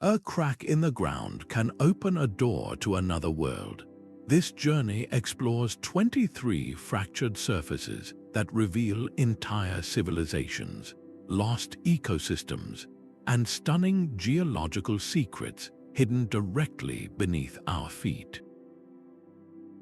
A crack in the ground can open a door to another world. This journey explores 23 fractured surfaces that reveal entire civilizations, lost ecosystems, and stunning geological secrets hidden directly beneath our feet.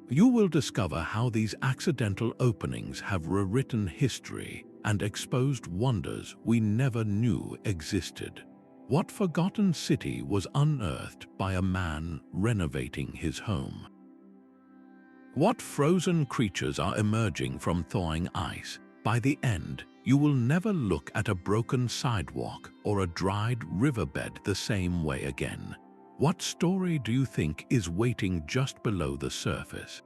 You will discover how these accidental openings have rewritten history and exposed wonders we never knew existed. What forgotten city was unearthed by a man renovating his home? What frozen creatures are emerging from thawing ice? By the end, you will never look at a broken sidewalk or a dried riverbed the same way again. What story do you think is waiting just below the surface?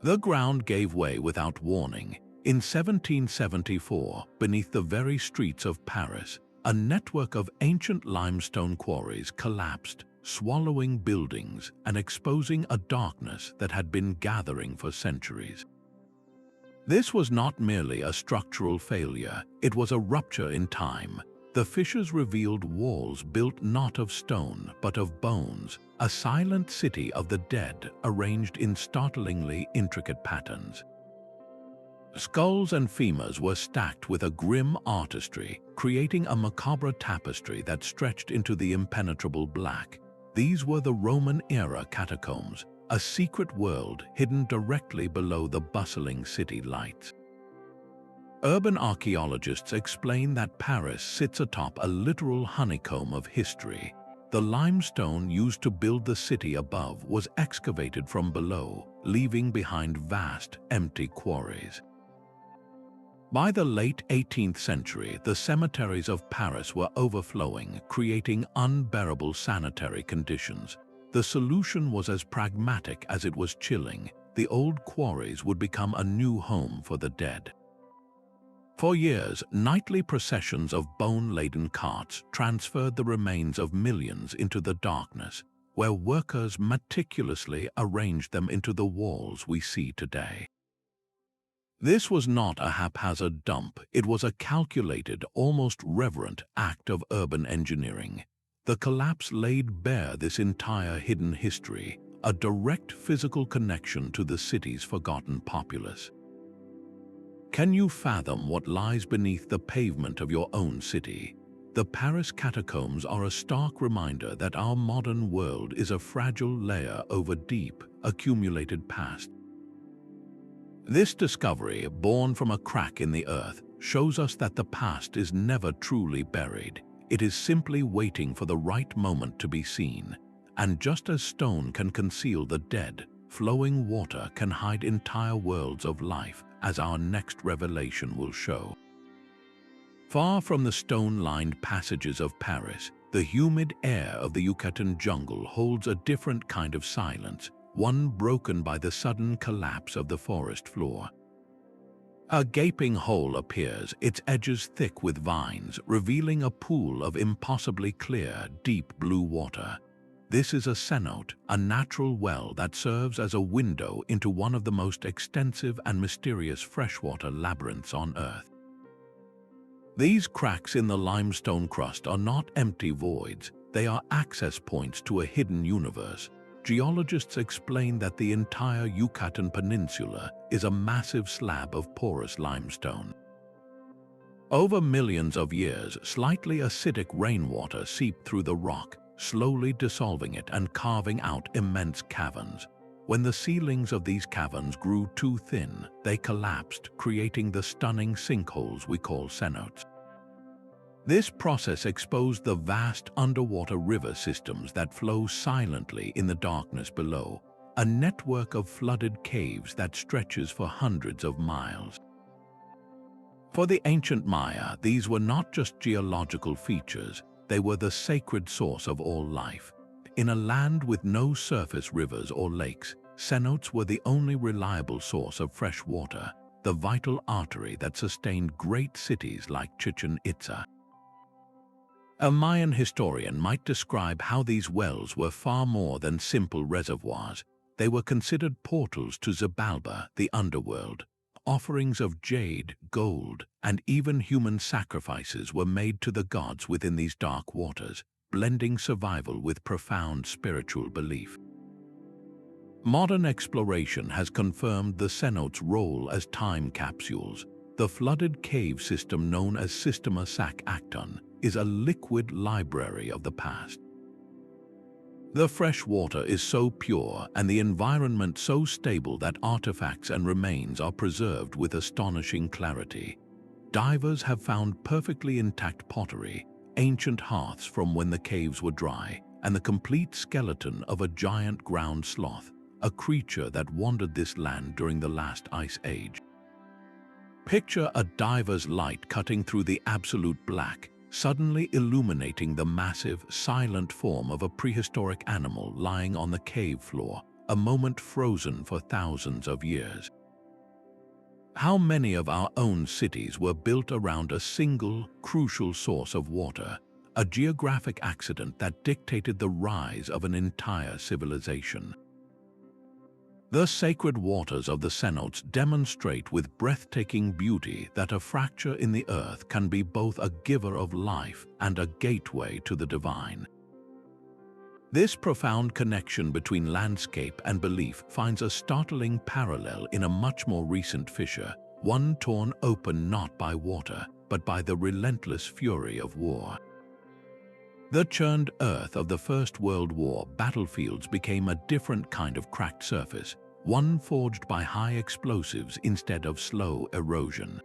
The ground gave way without warning. In 1774, beneath the very streets of Paris, a network of ancient limestone quarries collapsed, swallowing buildings and exposing a darkness that had been gathering for centuries. This was not merely a structural failure, it was a rupture in time. The fissures revealed walls built not of stone but of bones, a silent city of the dead arranged in startlingly intricate patterns. Skulls and femurs were stacked with a grim artistry, creating a macabre tapestry that stretched into the impenetrable black. These were the Roman-era catacombs, a secret world hidden directly below the bustling city lights. Urban archaeologists explain that Paris sits atop a literal honeycomb of history. The limestone used to build the city above was excavated from below, leaving behind vast, empty quarries. By the late 18th century, the cemeteries of Paris were overflowing, creating unbearable sanitary conditions. The solution was as pragmatic as it was chilling. The old quarries would become a new home for the dead. For years, nightly processions of bone-laden carts transferred the remains of millions into the darkness, where workers meticulously arranged them into the walls we see today. This was not a haphazard dump, it was a calculated, almost reverent act of urban engineering. The collapse laid bare this entire hidden history, a direct physical connection to the city's forgotten populace. Can you fathom what lies beneath the pavement of your own city? The Paris catacombs are a stark reminder that our modern world is a fragile layer over deep, accumulated past. This discovery, born from a crack in the earth, shows us that the past is never truly buried. It is simply waiting for the right moment to be seen. And just as stone can conceal the dead, flowing water can hide entire worlds of life, as our next revelation will show. Far from the stone-lined passages of Paris, the humid air of the Yucatan jungle holds a different kind of silence, one broken by the sudden collapse of the forest floor. A gaping hole appears, its edges thick with vines, revealing a pool of impossibly clear, deep blue water. This is a cenote, a natural well that serves as a window into one of the most extensive and mysterious freshwater labyrinths on Earth. These cracks in the limestone crust are not empty voids, they are access points to a hidden universe. Geologists explain that the entire Yucatan Peninsula is a massive slab of porous limestone. Over millions of years, slightly acidic rainwater seeped through the rock, slowly dissolving it and carving out immense caverns. When the ceilings of these caverns grew too thin, they collapsed, creating the stunning sinkholes we call cenotes. This process exposed the vast underwater river systems that flow silently in the darkness below, a network of flooded caves that stretches for hundreds of miles. For the ancient Maya, these were not just geological features, they were the sacred source of all life. In a land with no surface rivers or lakes, cenotes were the only reliable source of fresh water, the vital artery that sustained great cities like Chichen Itza. A Mayan historian might describe how these wells were far more than simple reservoirs. They were considered portals to Xibalba, the underworld. Offerings of jade, gold, and even human sacrifices were made to the gods within these dark waters. blending survival with profound spiritual belief. Modern exploration has confirmed the cenotes' role as time capsules. The flooded cave system known as Systema Sac Acton is a liquid library of the past. The fresh water is so pure and the environment so stable that artifacts and remains are preserved with astonishing clarity. Divers have found perfectly intact pottery, ancient hearths from when the caves were dry, and the complete skeleton of a giant ground sloth, a creature that wandered this land during the last ice age. Picture a diver's light cutting through the absolute black, suddenly illuminating the massive, silent form of a prehistoric animal lying on the cave floor, a moment frozen for thousands of years. How many of our own cities were built around a single, crucial source of water, a geographic accident that dictated the rise of an entire civilization? The sacred waters of the cenotes demonstrate with breathtaking beauty that a fracture in the earth can be both a giver of life and a gateway to the divine. This profound connection between landscape and belief finds a startling parallel in a much more recent fissure, one torn open not by water, but by the relentless fury of war. The churned earth of the First World War battlefields became a different kind of cracked surface, one forged by high explosives instead of slow erosion.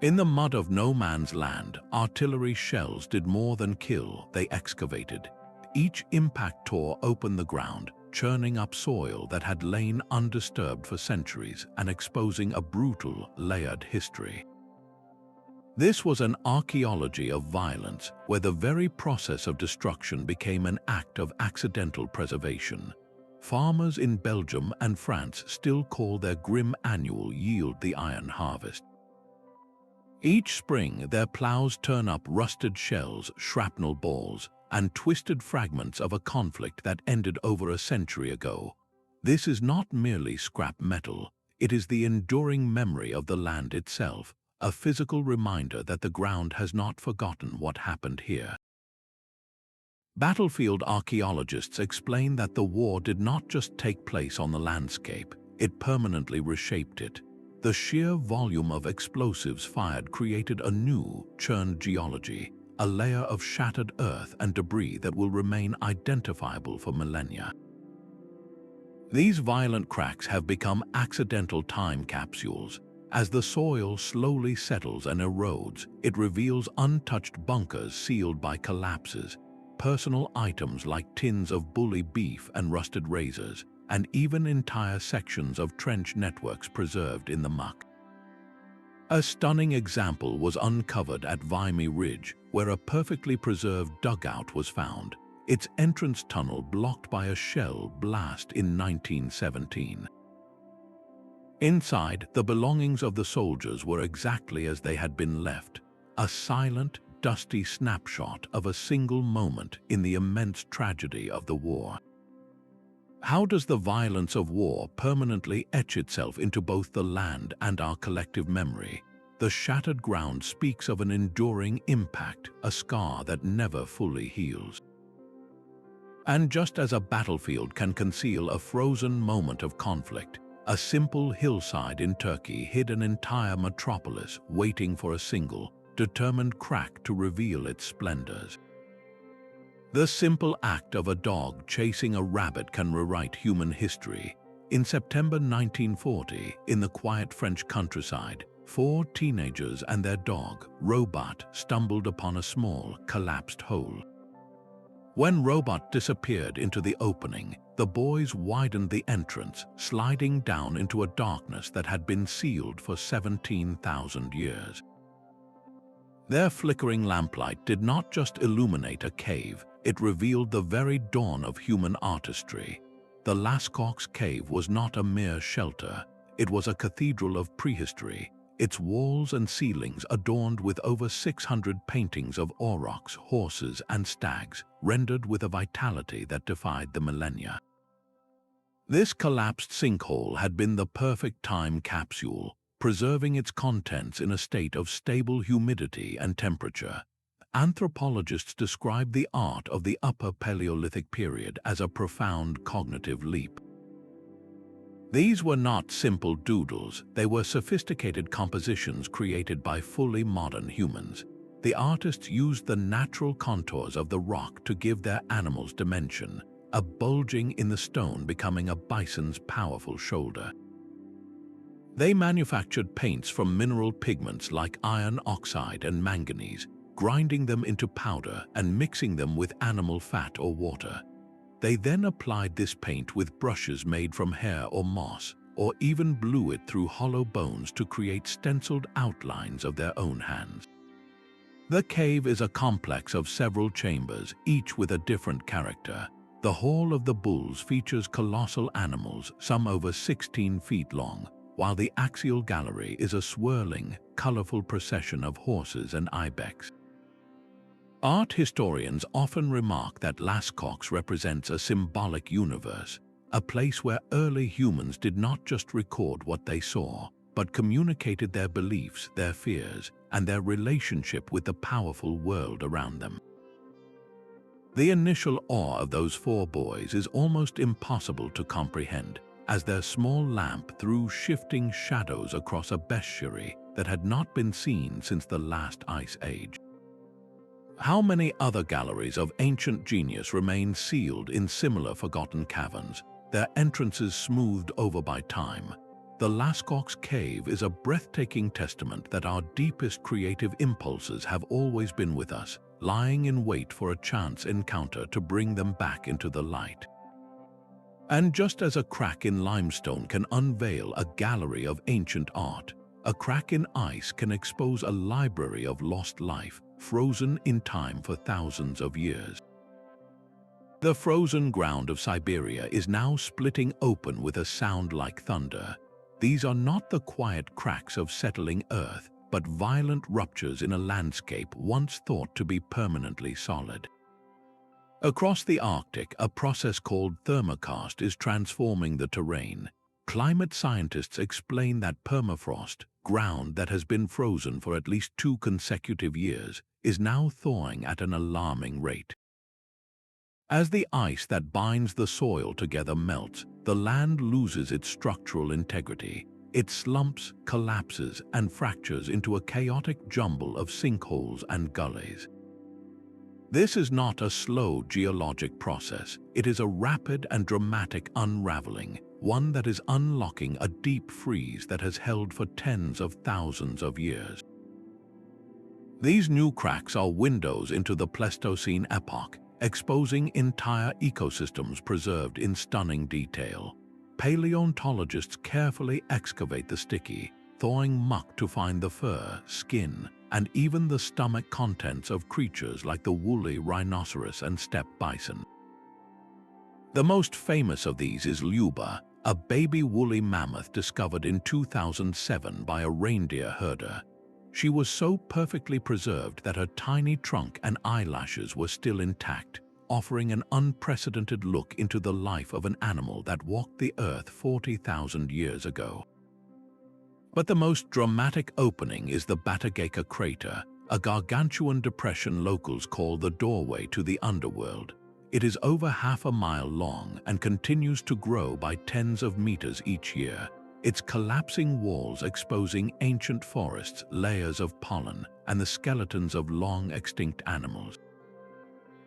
In the mud of no man's land, artillery shells did more than kill, they excavated. Each impact tore open the ground, churning up soil that had lain undisturbed for centuries and exposing a brutal, layered history. This was an archaeology of violence, where the very process of destruction became an act of accidental preservation. Farmers in Belgium and France still call their grim annual yield the iron harvest. Each spring, their plows turn up rusted shells, shrapnel balls, and twisted fragments of a conflict that ended over a century ago. This is not merely scrap metal, it is the enduring memory of the land itself, a physical reminder that the ground has not forgotten what happened here. Battlefield archaeologists explain that the war did not just take place on the landscape, it permanently reshaped it. The sheer volume of explosives fired created a new, churned geology, a layer of shattered earth and debris that will remain identifiable for millennia. These violent cracks have become accidental time capsules. As the soil slowly settles and erodes, it reveals untouched bunkers sealed by collapses, personal items like tins of bully beef and rusted razors, and even entire sections of trench networks preserved in the muck. A stunning example was uncovered at Vimy Ridge, where a perfectly preserved dugout was found, its entrance tunnel blocked by a shell blast in 1917. Inside, the belongings of the soldiers were exactly as they had been left, a silent, dusty snapshot of a single moment in the immense tragedy of the war. How does the violence of war permanently etch itself into both the land and our collective memory? The shattered ground speaks of an enduring impact, a scar that never fully heals. And just as a battlefield can conceal a frozen moment of conflict, a simple hillside in Turkey hid an entire metropolis waiting for a single, determined crack to reveal its splendors. The simple act of a dog chasing a rabbit can rewrite human history. In September 1940, in the quiet French countryside, 4 teenagers and their dog, Robot, stumbled upon a small, collapsed hole. When Robot disappeared into the opening, the boys widened the entrance, sliding down into a darkness that had been sealed for 17,000 years. Their flickering lamplight did not just illuminate a cave, it revealed the very dawn of human artistry. The Lascaux Cave was not a mere shelter, it was a cathedral of prehistory, its walls and ceilings adorned with over 600 paintings of aurochs, horses, and stags, rendered with a vitality that defied the millennia. This collapsed sinkhole had been the perfect time capsule, preserving its contents in a state of stable humidity and temperature. Anthropologists describe the art of the Upper Paleolithic period as a profound cognitive leap. These were not simple doodles, they were sophisticated compositions created by fully modern humans. The artists used the natural contours of the rock to give their animals dimension, a bulging in the stone becoming a bison's powerful shoulder. They manufactured paints from mineral pigments like iron oxide and manganese, grinding them into powder and mixing them with animal fat or water. They then applied this paint with brushes made from hair or moss, or even blew it through hollow bones to create stenciled outlines of their own hands. The cave is a complex of several chambers, each with a different character. The Hall of the Bulls features colossal animals, some over 16 feet long, while the axial gallery is a swirling, colorful procession of horses and ibex. Art historians often remark that Lascaux represents a symbolic universe, a place where early humans did not just record what they saw, but communicated their beliefs, their fears, and their relationship with the powerful world around them. The initial awe of those four boys is almost impossible to comprehend, as their small lamp threw shifting shadows across a bestiary that had not been seen since the last ice age. How many other galleries of ancient genius remain sealed in similar forgotten caverns, their entrances smoothed over by time? The Lascaux Cave is a breathtaking testament that our deepest creative impulses have always been with us, lying in wait for a chance encounter to bring them back into the light. And just as a crack in limestone can unveil a gallery of ancient art, a crack in ice can expose a library of lost life, frozen in time for thousands of years. The frozen ground of Siberia is now splitting open with a sound like thunder. These are not the quiet cracks of settling earth, but violent ruptures in a landscape once thought to be permanently solid. Across the Arctic, a process called thermokarst is transforming the terrain. Climate scientists explain that permafrost, ground that has been frozen for at least 2 consecutive years, is now thawing at an alarming rate. As the ice that binds the soil together melts, the land loses its structural integrity. It slumps, collapses, and fractures into a chaotic jumble of sinkholes and gullies. This is not a slow geologic process. It is a rapid and dramatic unraveling, one that is unlocking a deep freeze that has held for tens of thousands of years. These new cracks are windows into the Pleistocene epoch, exposing entire ecosystems preserved in stunning detail. Paleontologists carefully excavate the sticky, thawing muck to find the fur, skin, and even the stomach contents of creatures like the woolly rhinoceros and steppe bison. The most famous of these is Luba, a baby woolly mammoth discovered in 2007 by a reindeer herder. She was so perfectly preserved that her tiny trunk and eyelashes were still intact, offering an unprecedented look into the life of an animal that walked the earth 40,000 years ago. But the most dramatic opening is the Batagayka crater, a gargantuan depression locals call the doorway to the underworld. It is over half a mile long and continues to grow by tens of meters each year, its collapsing walls exposing ancient forests, layers of pollen, and the skeletons of long-extinct animals.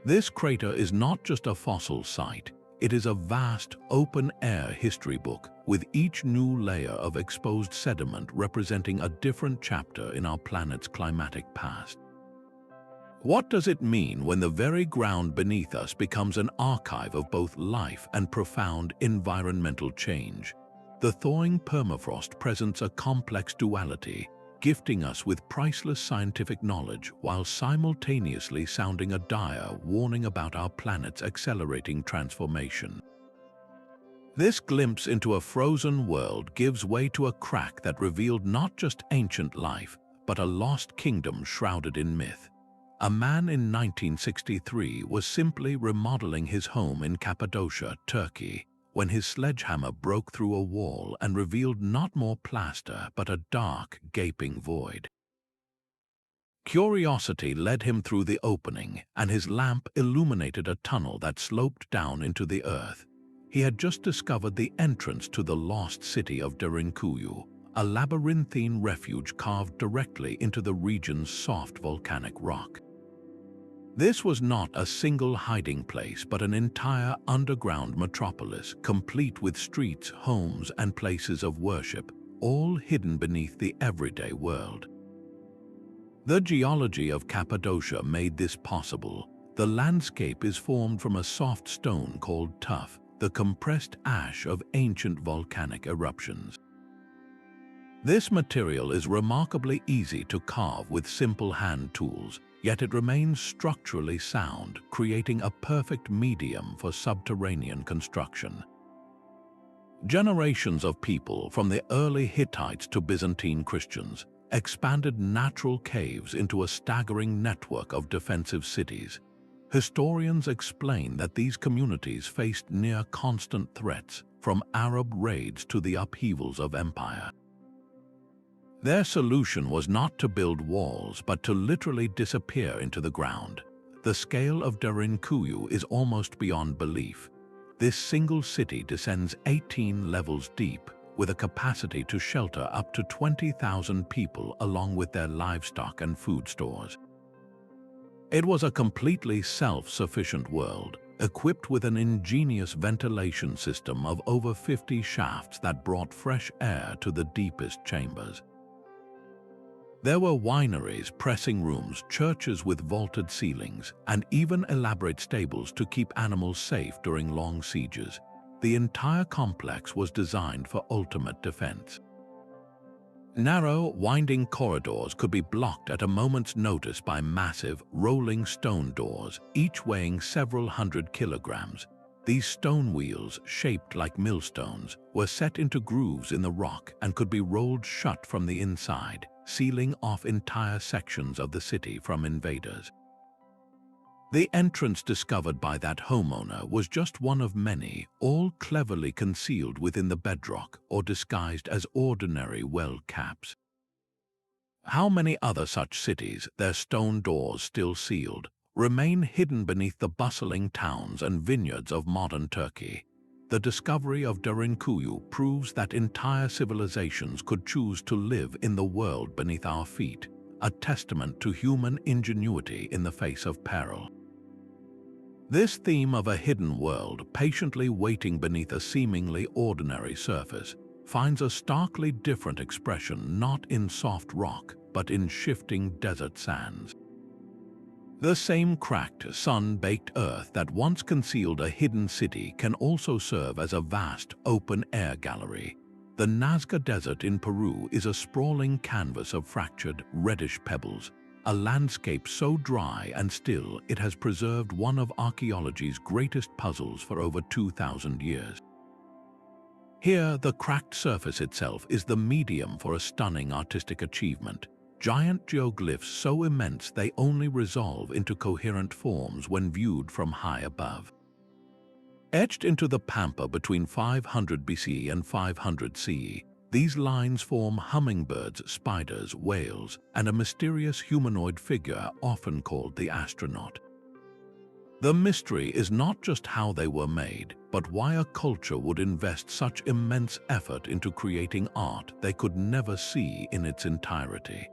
This crater is not just a fossil site, it is a vast, open-air history book, with each new layer of exposed sediment representing a different chapter in our planet's climatic past. What does it mean when the very ground beneath us becomes an archive of both life and profound environmental change? The thawing permafrost presents a complex duality, gifting us with priceless scientific knowledge while simultaneously sounding a dire warning about our planet's accelerating transformation. This glimpse into a frozen world gives way to a crack that revealed not just ancient life, but a lost kingdom shrouded in myth. A man in 1963 was simply remodeling his home in Cappadocia, Turkey, when his sledgehammer broke through a wall and revealed not more plaster but a dark, gaping void. Curiosity led him through the opening, and his lamp illuminated a tunnel that sloped down into the earth. He had just discovered the entrance to the lost city of Derinkuyu, a labyrinthine refuge carved directly into the region's soft volcanic rock. This was not a single hiding place, but an entire underground metropolis, complete with streets, homes, and places of worship, all hidden beneath the everyday world. The geology of Cappadocia made this possible. The landscape is formed from a soft stone called tuff, the compressed ash of ancient volcanic eruptions. This material is remarkably easy to carve with simple hand tools, yet it remains structurally sound, creating a perfect medium for subterranean construction. Generations of people, from the early Hittites to Byzantine Christians, expanded natural caves into a staggering network of defensive cities. Historians explain that these communities faced near constant threats, from Arab raids to the upheavals of empire. Their solution was not to build walls, but to literally disappear into the ground. The scale of Derinkuyu is almost beyond belief. This single city descends 18 levels deep, with a capacity to shelter up to 20,000 people along with their livestock and food stores. It was a completely self-sufficient world, equipped with an ingenious ventilation system of over 50 shafts that brought fresh air to the deepest chambers. There were wineries, pressing rooms, churches with vaulted ceilings, and even elaborate stables to keep animals safe during long sieges. The entire complex was designed for ultimate defense. Narrow, winding corridors could be blocked at a moment's notice by massive, rolling stone doors, each weighing several hundred kilograms. These stone wheels, shaped like millstones, were set into grooves in the rock and could be rolled shut from the inside, sealing off entire sections of the city from invaders. The entrance discovered by that homeowner was just one of many, all cleverly concealed within the bedrock or disguised as ordinary well caps. How many other such cities, their stone doors still sealed, remain hidden beneath the bustling towns and vineyards of modern Turkey? The discovery of Derinkuyu proves that entire civilizations could choose to live in the world beneath our feet, a testament to human ingenuity in the face of peril. This theme of a hidden world, patiently waiting beneath a seemingly ordinary surface, finds a starkly different expression not in soft rock, but in shifting desert sands. The same cracked, sun-baked earth that once concealed a hidden city can also serve as a vast, open-air gallery. The Nazca Desert in Peru is a sprawling canvas of fractured, reddish pebbles, a landscape so dry and still it has preserved one of archaeology's greatest puzzles for over 2,000 years. Here, the cracked surface itself is the medium for a stunning artistic achievement. Giant geoglyphs so immense they only resolve into coherent forms when viewed from high above. Etched into the pampa between 500 BC and 500 CE, these lines form hummingbirds, spiders, whales, and a mysterious humanoid figure often called the astronaut. The mystery is not just how they were made, but why a culture would invest such immense effort into creating art they could never see in its entirety.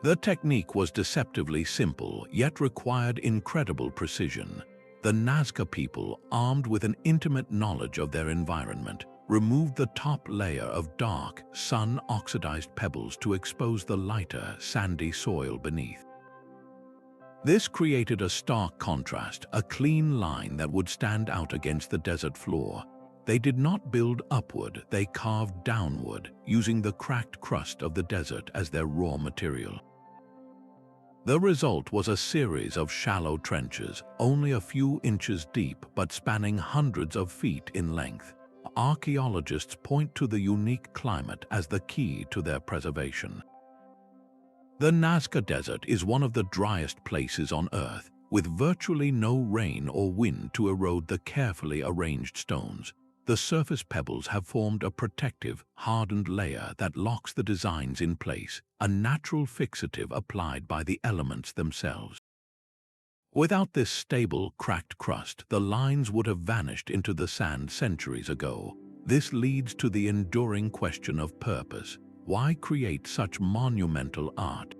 The technique was deceptively simple, yet required incredible precision. The Nazca people, armed with an intimate knowledge of their environment, removed the top layer of dark, sun-oxidized pebbles to expose the lighter, sandy soil beneath. This created a stark contrast, a clean line that would stand out against the desert floor. They did not build upward, they carved downward, using the cracked crust of the desert as their raw material. The result was a series of shallow trenches, only a few inches deep but spanning hundreds of feet in length. Archaeologists point to the unique climate as the key to their preservation. The Nazca Desert is one of the driest places on Earth, with virtually no rain or wind to erode the carefully arranged stones. The surface pebbles have formed a protective, hardened layer that locks the designs in place, a natural fixative applied by the elements themselves. Without this stable, cracked crust, the lines would have vanished into the sand centuries ago. This leads to the enduring question of purpose. Why create such monumental art?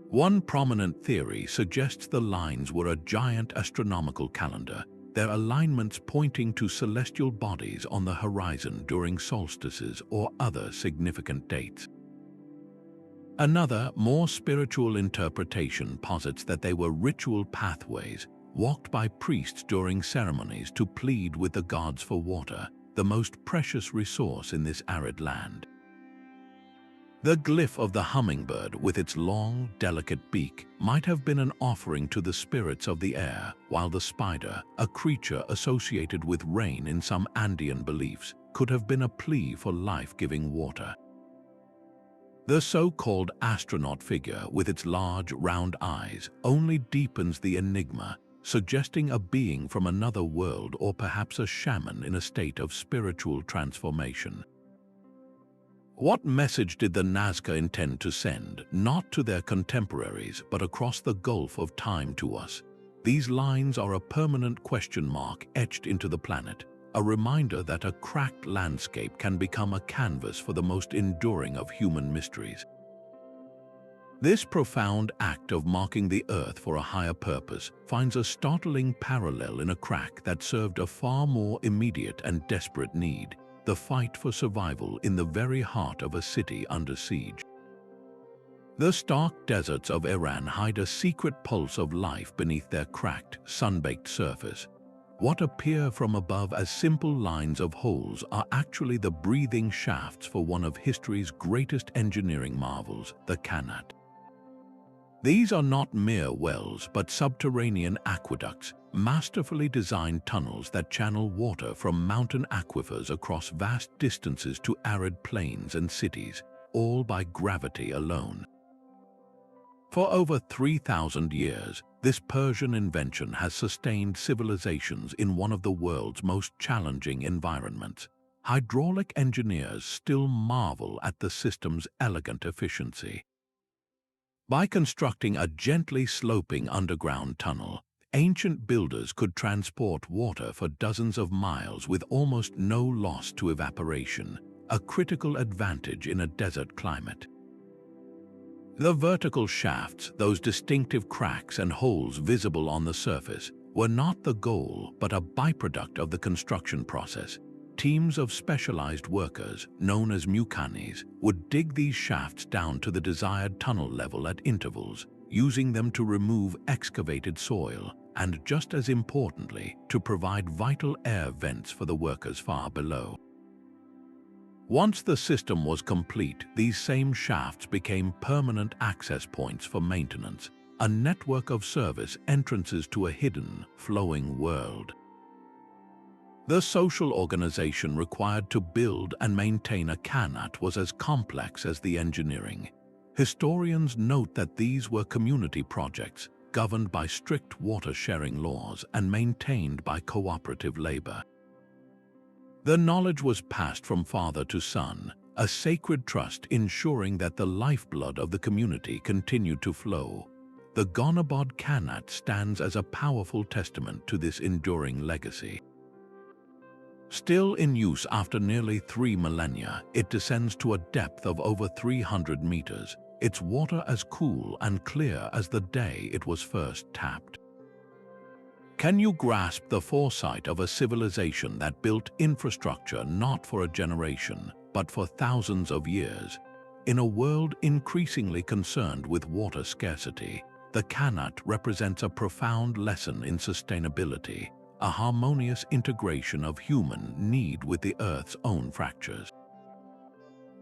One prominent theory suggests the lines were a giant astronomical calendar, their alignments pointing to celestial bodies on the horizon during solstices or other significant dates. Another, more spiritual interpretation posits that they were ritual pathways walked by priests during ceremonies to plead with the gods for water, the most precious resource in this arid land. The glyph of the hummingbird with its long, delicate beak might have been an offering to the spirits of the air, while the spider, a creature associated with rain in some Andean beliefs, could have been a plea for life-giving water. The so-called astronaut figure with its large, round eyes only deepens the enigma, suggesting a being from another world or perhaps a shaman in a state of spiritual transformation. What message did the Nazca intend to send, not to their contemporaries, but across the gulf of time to us? These lines are a permanent question mark etched into the planet, a reminder that a cracked landscape can become a canvas for the most enduring of human mysteries. This profound act of marking the Earth for a higher purpose finds a startling parallel in a crack that served a far more immediate and desperate need: the fight for survival in the very heart of a city under siege. The stark deserts of Iran hide a secret pulse of life beneath their cracked, sun-baked surface. What appear from above as simple lines of holes are actually the breathing shafts for one of history's greatest engineering marvels, the Qanat. These are not mere wells, but subterranean aqueducts, masterfully designed tunnels that channel water from mountain aquifers across vast distances to arid plains and cities, all by gravity alone. For over 3,000 years, this Persian invention has sustained civilizations in one of the world's most challenging environments. Hydraulic engineers still marvel at the system's elegant efficiency. By constructing a gently sloping underground tunnel, ancient builders could transport water for dozens of miles with almost no loss to evaporation, a critical advantage in a desert climate. The vertical shafts, those distinctive cracks and holes visible on the surface, were not the goal but a byproduct of the construction process. Teams of specialized workers, known as mucanis, would dig these shafts down to the desired tunnel level at intervals, using them to remove excavated soil and, just as importantly, to provide vital air vents for the workers far below. Once the system was complete, these same shafts became permanent access points for maintenance, a network of service entrances to a hidden, flowing world. The social organization required to build and maintain a Qanat was as complex as the engineering. Historians note that these were community projects, governed by strict water-sharing laws and maintained by cooperative labor. The knowledge was passed from father to son, a sacred trust ensuring that the lifeblood of the community continued to flow. The Gonabod Qanat stands as a powerful testament to this enduring legacy. Still in use after nearly 3 millennia, it descends to a depth of over 300 meters, its water as cool and clear as the day it was first tapped. Can you grasp the foresight of a civilization that built infrastructure not for a generation, but for thousands of years? In a world increasingly concerned with water scarcity, the Qanat represents a profound lesson in sustainability, a harmonious integration of human need with the Earth's own fractures.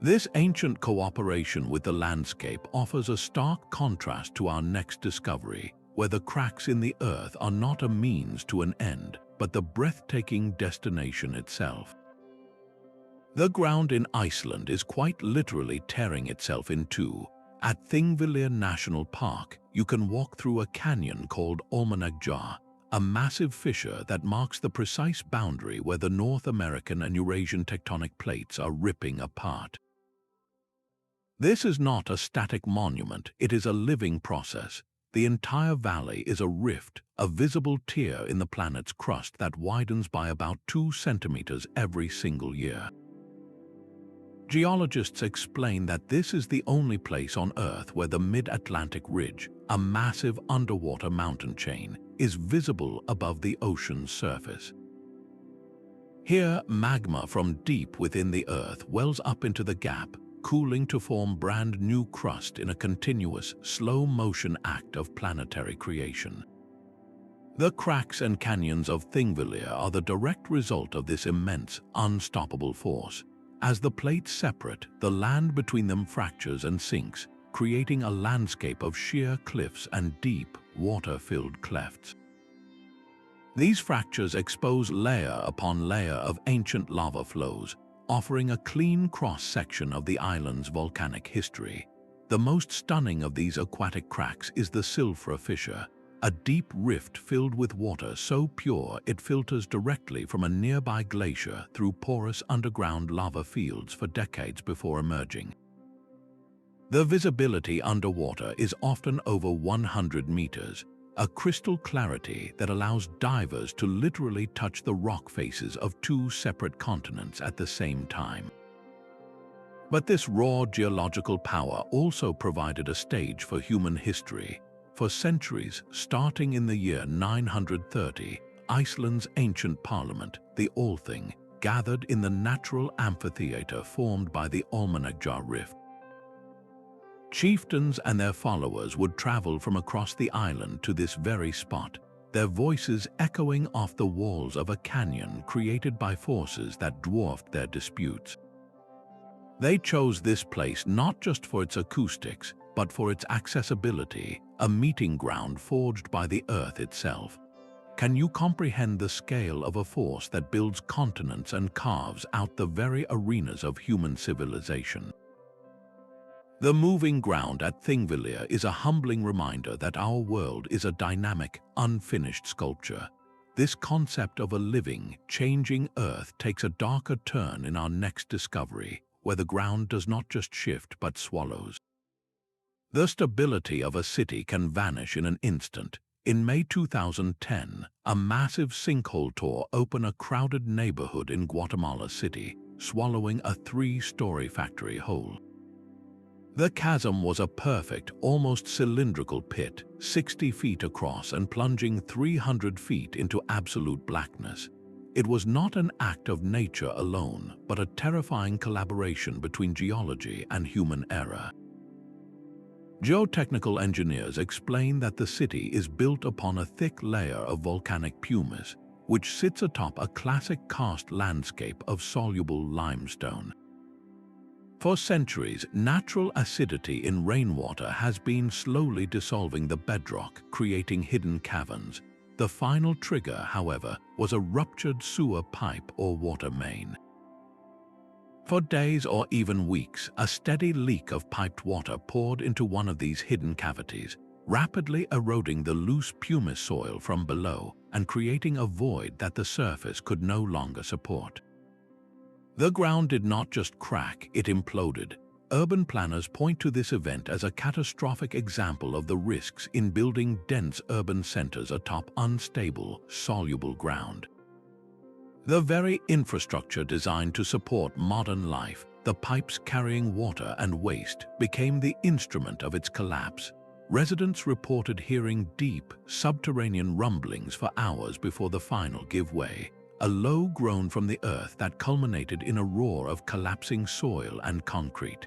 This ancient cooperation with the landscape offers a stark contrast to our next discovery, where the cracks in the Earth are not a means to an end, but the breathtaking destination itself. The ground in Iceland is quite literally tearing itself in two. At Thingvellir National Park, you can walk through a canyon called Almannagjá, a massive fissure that marks the precise boundary where the North American and Eurasian tectonic plates are ripping apart. This is not a static monument, it is a living process. The entire valley is a rift, a visible tear in the planet's crust that widens by about 2 centimeters every single year. Geologists explain that this is the only place on Earth where the Mid-Atlantic Ridge, a massive underwater mountain chain, is visible above the ocean's surface. Here, magma from deep within the Earth wells up into the gap, cooling to form brand new crust in a continuous, slow-motion act of planetary creation. The cracks and canyons of Thingvellir are the direct result of this immense, unstoppable force. As the plates separate, the land between them fractures and sinks, creating a landscape of sheer cliffs and deep, water-filled clefts. These fractures expose layer upon layer of ancient lava flows, offering a clean cross-section of the island's volcanic history. The most stunning of these aquatic cracks is the Silfra fissure, a deep rift filled with water so pure it filters directly from a nearby glacier through porous underground lava fields for decades before emerging. The visibility underwater is often over 100 meters, a crystal clarity that allows divers to literally touch the rock faces of 2 separate continents at the same time. But this raw geological power also provided a stage for human history. For centuries, starting in the year 930, Iceland's ancient parliament, the Althing, gathered in the natural amphitheater formed by the Almannagjá Rift. Chieftains and their followers would travel from across the island to this very spot, their voices echoing off the walls of a canyon created by forces that dwarfed their disputes. They chose this place not just for its acoustics, but for its accessibility, a meeting ground forged by the earth itself. Can you comprehend the scale of a force that builds continents and carves out the very arenas of human civilization? The moving ground at Thingvellir is a humbling reminder that our world is a dynamic, unfinished sculpture. This concept of a living, changing earth takes a darker turn in our next discovery, where the ground does not just shift but swallows. The stability of a city can vanish in an instant. In May 2010, a massive sinkhole tore open a crowded neighborhood in Guatemala City, swallowing a 3-story factory whole. The chasm was a perfect, almost cylindrical pit, 60 feet across and plunging 300 feet into absolute blackness. It was not an act of nature alone, but a terrifying collaboration between geology and human error. Geotechnical engineers explain that the city is built upon a thick layer of volcanic pumice, which sits atop a classic karst landscape of soluble limestone. For centuries, natural acidity in rainwater has been slowly dissolving the bedrock, creating hidden caverns. The final trigger, however, was a ruptured sewer pipe or water main. For days or even weeks, a steady leak of piped water poured into one of these hidden cavities, rapidly eroding the loose pumice soil from below and creating a void that the surface could no longer support. The ground did not just crack, it imploded. Urban planners point to this event as a catastrophic example of the risks in building dense urban centers atop unstable, soluble ground. The very infrastructure designed to support modern life, the pipes carrying water and waste, became the instrument of its collapse. Residents reported hearing deep, subterranean rumblings for hours before the final give way, a low groan from the earth that culminated in a roar of collapsing soil and concrete.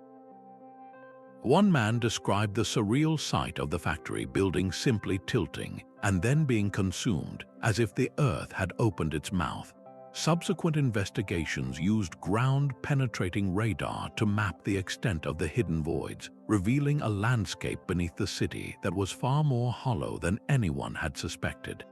One man described the surreal sight of the factory building simply tilting and then being consumed, as if the earth had opened its mouth. Subsequent investigations used ground-penetrating radar to map the extent of the hidden voids, revealing a landscape beneath the city that was far more hollow than anyone had suspected.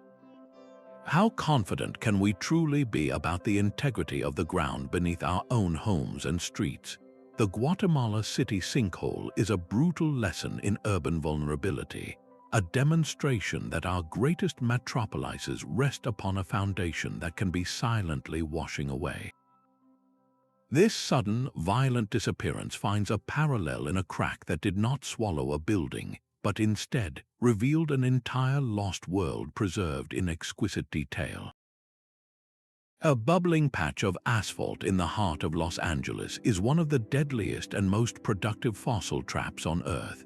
How confident can we truly be about the integrity of the ground beneath our own homes and streets? The Guatemala City sinkhole is a brutal lesson in urban vulnerability. a demonstration that our greatest metropolises rest upon a foundation that can be silently washing away. This sudden, violent disappearance finds a parallel in a crack that did not swallow a building, but instead revealed an entire lost world preserved in exquisite detail. A bubbling patch of asphalt in the heart of Los Angeles is one of the deadliest and most productive fossil traps on Earth.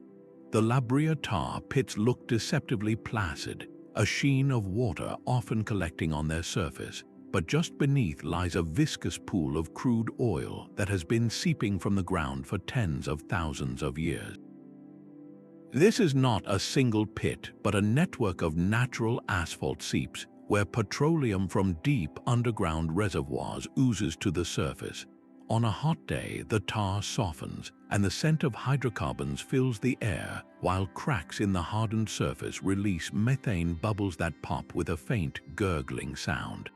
The La Brea tar pits look deceptively placid, a sheen of water often collecting on their surface, but just beneath lies a viscous pool of crude oil that has been seeping from the ground for tens of thousands of years. This is not a single pit, but a network of natural asphalt seeps where petroleum from deep underground reservoirs oozes to the surface. On a hot day, the tar softens, and the scent of hydrocarbons fills the air, while cracks in the hardened surface release methane bubbles that pop with a faint, gurgling sound.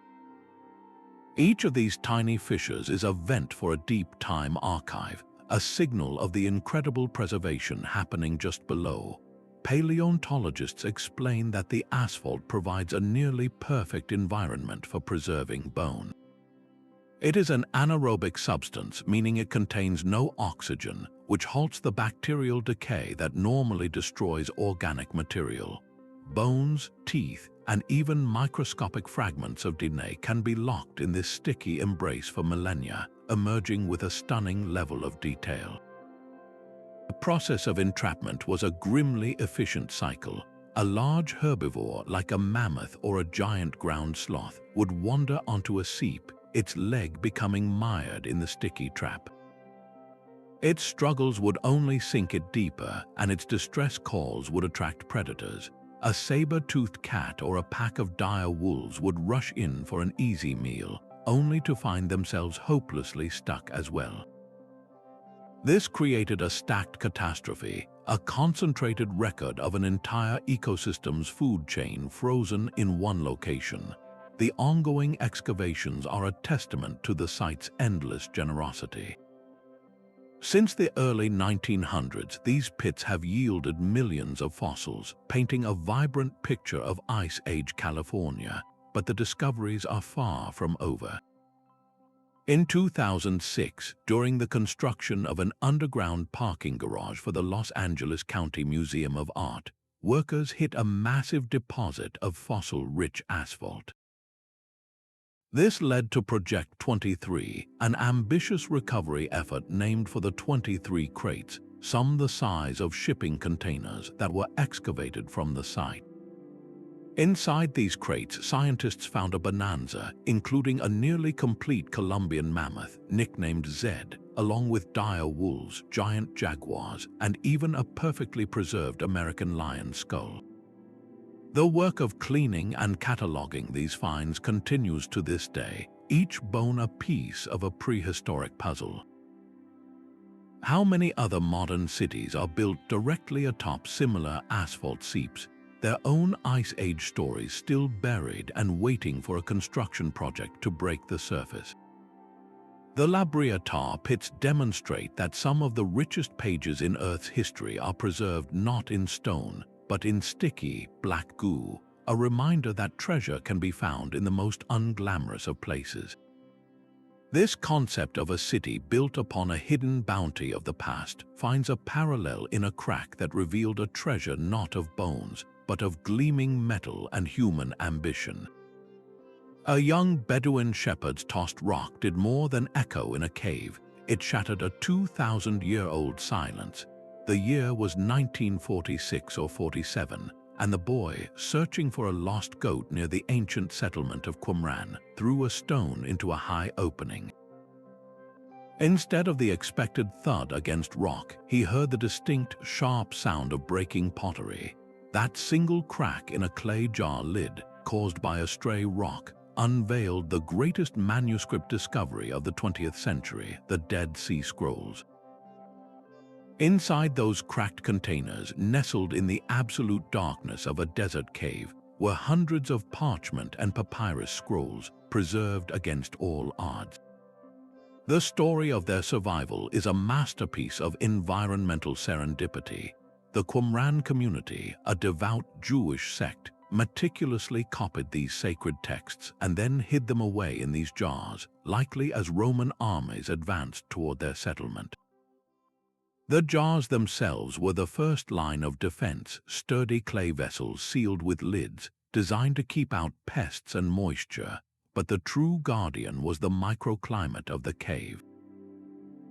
Each of these tiny fissures is a vent for a deep time archive, a signal of the incredible preservation happening just below. Paleontologists explain that the asphalt provides a nearly perfect environment for preserving bone. It is an anaerobic substance, meaning it contains no oxygen, which halts the bacterial decay that normally destroys organic material. Bones, teeth, and even microscopic fragments of DNA can be locked in this sticky embrace for millennia, emerging with a stunning level of detail. The process of entrapment was a grimly efficient cycle. A large herbivore like a mammoth or a giant ground sloth would wander onto a seep, its leg becoming mired in the sticky trap. Its struggles would only sink it deeper, and its distress calls would attract predators. A saber-toothed cat or a pack of dire wolves would rush in for an easy meal, only to find themselves hopelessly stuck as well. This created a stacked catastrophe, a concentrated record of an entire ecosystem's food chain frozen in one location. The ongoing excavations are a testament to the site's endless generosity. Since the early 1900s, these pits have yielded millions of fossils, painting a vibrant picture of Ice Age California, but the discoveries are far from over. In 2006, during the construction of an underground parking garage for the Los Angeles County Museum of Art, workers hit a massive deposit of fossil-rich asphalt. This led to Project 23, an ambitious recovery effort named for the 23 crates, some the size of shipping containers, that were excavated from the site. Inside these crates, scientists found a bonanza, including a nearly complete Colombian mammoth, nicknamed Zed, along with dire wolves, giant jaguars, and even a perfectly preserved American lion skull. The work of cleaning and cataloging these finds continues to this day, each bone a piece of a prehistoric puzzle. How many other modern cities are built directly atop similar asphalt seeps, their own Ice Age stories still buried and waiting for a construction project to break the surface? The La Brea tar pits demonstrate that some of the richest pages in Earth's history are preserved not in stone, but in sticky, black goo, a reminder that treasure can be found in the most unglamorous of places. This concept of a city built upon a hidden bounty of the past finds a parallel in a crack that revealed a treasure not of bones, but of gleaming metal and human ambition. A young Bedouin shepherd's tossed rock did more than echo in a cave. It shattered a 2,000-year-old silence. The year was 1946 or 47, and the boy, searching for a lost goat near the ancient settlement of Qumran, threw a stone into a high opening. Instead of the expected thud against rock, he heard the distinct, sharp sound of breaking pottery. That single crack in a clay jar lid, caused by a stray rock, unveiled the greatest manuscript discovery of the 20th century, the Dead Sea Scrolls. Inside those cracked containers, nestled in the absolute darkness of a desert cave, were hundreds of parchment and papyrus scrolls, preserved against all odds. The story of their survival is a masterpiece of environmental serendipity. The Qumran community, a devout Jewish sect, meticulously copied these sacred texts and then hid them away in these jars, likely as Roman armies advanced toward their settlement. The jars themselves were the first line of defense, sturdy clay vessels sealed with lids, designed to keep out pests and moisture, but the true guardian was the microclimate of the cave.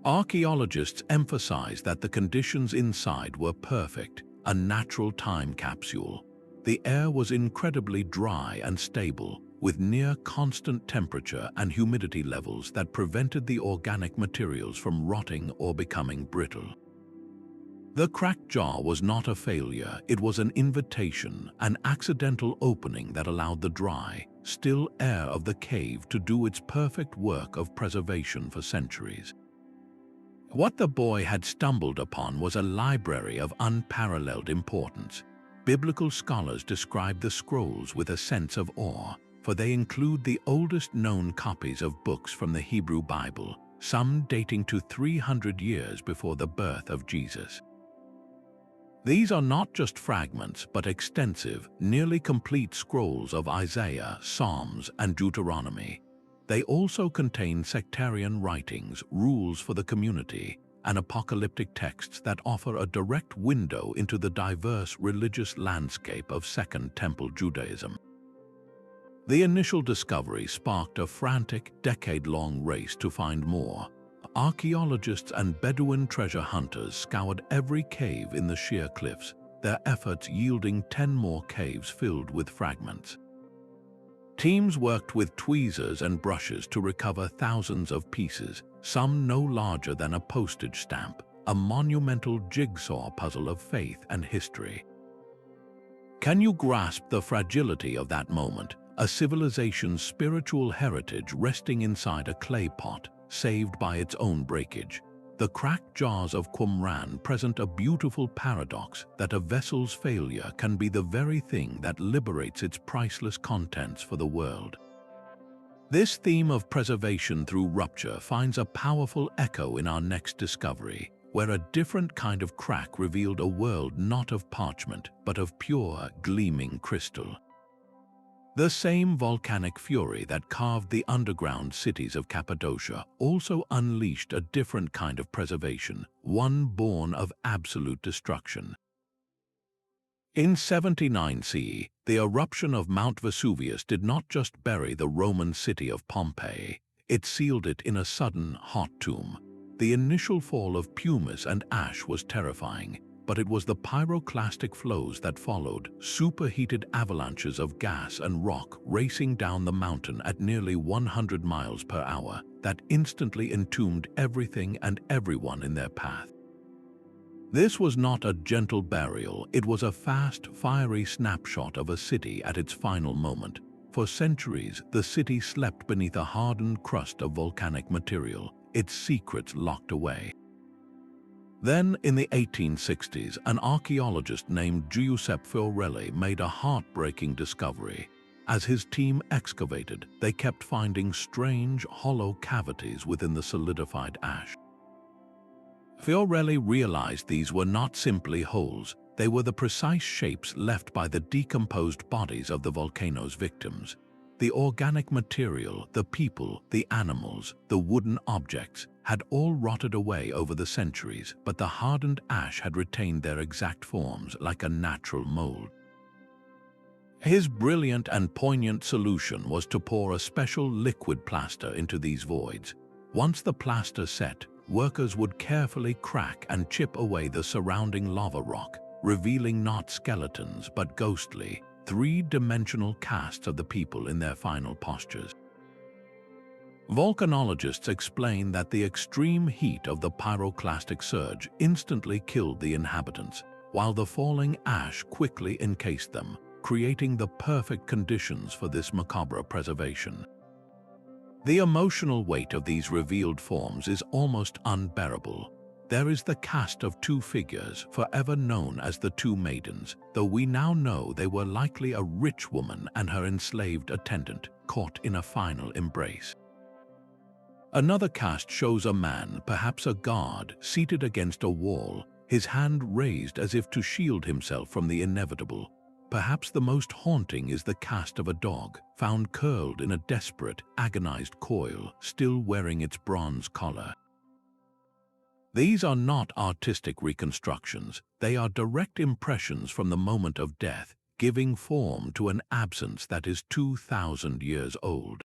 Archaeologists emphasize that the conditions inside were perfect, a natural time capsule. The air was incredibly dry and stable, with near constant temperature and humidity levels that prevented the organic materials from rotting or becoming brittle. The cracked jar was not a failure, it was an invitation, an accidental opening that allowed the dry, still air of the cave to do its perfect work of preservation for centuries. What the boy had stumbled upon was a library of unparalleled importance. Biblical scholars describe the scrolls with a sense of awe, for they include the oldest known copies of books from the Hebrew Bible, some dating to 300 years before the birth of Jesus. These are not just fragments, but extensive, nearly complete scrolls of Isaiah, Psalms, and Deuteronomy. They also contain sectarian writings, rules for the community, and apocalyptic texts that offer a direct window into the diverse religious landscape of Second Temple Judaism. The initial discovery sparked a frantic, decade-long race to find more. Archaeologists and Bedouin treasure hunters scoured every cave in the sheer cliffs, their efforts yielding 10 more caves filled with fragments. Teams worked with tweezers and brushes to recover thousands of pieces, some no larger than a postage stamp, a monumental jigsaw puzzle of faith and history. Can you grasp the fragility of that moment? A civilization's spiritual heritage resting inside a clay pot, saved by its own breakage. The cracked jars of Qumran present a beautiful paradox that a vessel's failure can be the very thing that liberates its priceless contents for the world. This theme of preservation through rupture finds a powerful echo in our next discovery, where a different kind of crack revealed a world not of parchment, but of pure, gleaming crystal. The same volcanic fury that carved the underground cities of Cappadocia also unleashed a different kind of preservation, one born of absolute destruction. In 79 CE, the eruption of Mount Vesuvius did not just bury the Roman city of Pompeii, it sealed it in a sudden, hot tomb. The initial fall of pumice and ash was terrifying, but it was the pyroclastic flows that followed, superheated avalanches of gas and rock racing down the mountain at nearly 100 miles per hour, that instantly entombed everything and everyone in their path. This was not a gentle burial, it was a fast, fiery snapshot of a city at its final moment. For centuries, the city slept beneath a hardened crust of volcanic material, its secrets locked away. Then, in the 1860s, an archaeologist named Giuseppe Fiorelli made a heartbreaking discovery. As his team excavated, they kept finding strange, hollow cavities within the solidified ash. Fiorelli realized these were not simply holes, they were the precise shapes left by the decomposed bodies of the volcano's victims. The organic material, the people, the animals, the wooden objects, had all rotted away over the centuries, but the hardened ash had retained their exact forms like a natural mold. His brilliant and poignant solution was to pour a special liquid plaster into these voids. Once the plaster set, workers would carefully crack and chip away the surrounding lava rock, revealing not skeletons but ghostly, three-dimensional casts of the people in their final postures. Volcanologists explain that the extreme heat of the pyroclastic surge instantly killed the inhabitants, while the falling ash quickly encased them, creating the perfect conditions for this macabre preservation. The emotional weight of these revealed forms is almost unbearable. There is the cast of two figures, forever known as the two maidens, though we now know they were likely a rich woman and her enslaved attendant, caught in a final embrace. Another cast shows a man, perhaps a guard, seated against a wall, his hand raised as if to shield himself from the inevitable. Perhaps the most haunting is the cast of a dog, found curled in a desperate, agonized coil, still wearing its bronze collar. These are not artistic reconstructions, they are direct impressions from the moment of death, giving form to an absence that is 2,000 years old.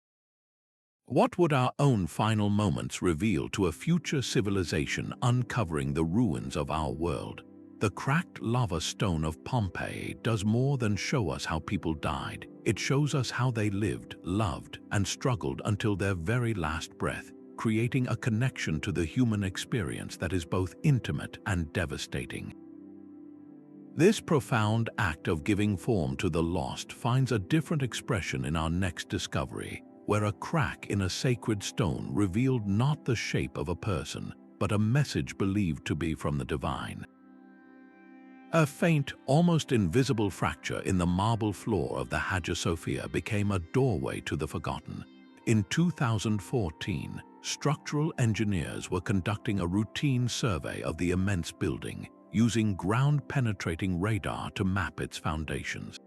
What would our own final moments reveal to a future civilization uncovering the ruins of our world? The cracked lava stone of Pompeii does more than show us how people died. It shows us how they lived, loved, and struggled until their very last breath, creating a connection to the human experience that is both intimate and devastating. This profound act of giving form to the lost finds a different expression in our next discovery, where a crack in a sacred stone revealed not the shape of a person, but a message believed to be from the divine. A faint, almost invisible fracture in the marble floor of the Hagia Sophia became a doorway to the forgotten. In 2014, structural engineers were conducting a routine survey of the immense building, using ground-penetrating radar to map its foundations.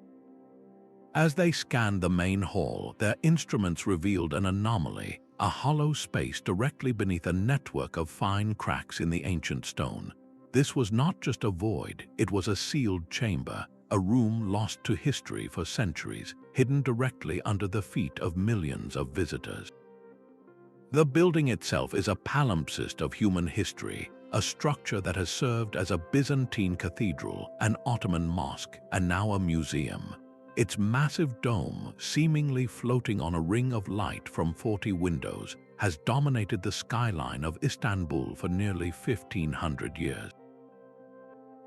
As they scanned the main hall, their instruments revealed an anomaly, a hollow space directly beneath a network of fine cracks in the ancient stone. This was not just a void, it was a sealed chamber, a room lost to history for centuries, hidden directly under the feet of millions of visitors. The building itself is a palimpsest of human history, a structure that has served as a Byzantine cathedral, an Ottoman mosque, and now a museum. Its massive dome, seemingly floating on a ring of light from 40 windows, has dominated the skyline of Istanbul for nearly 1,500 years.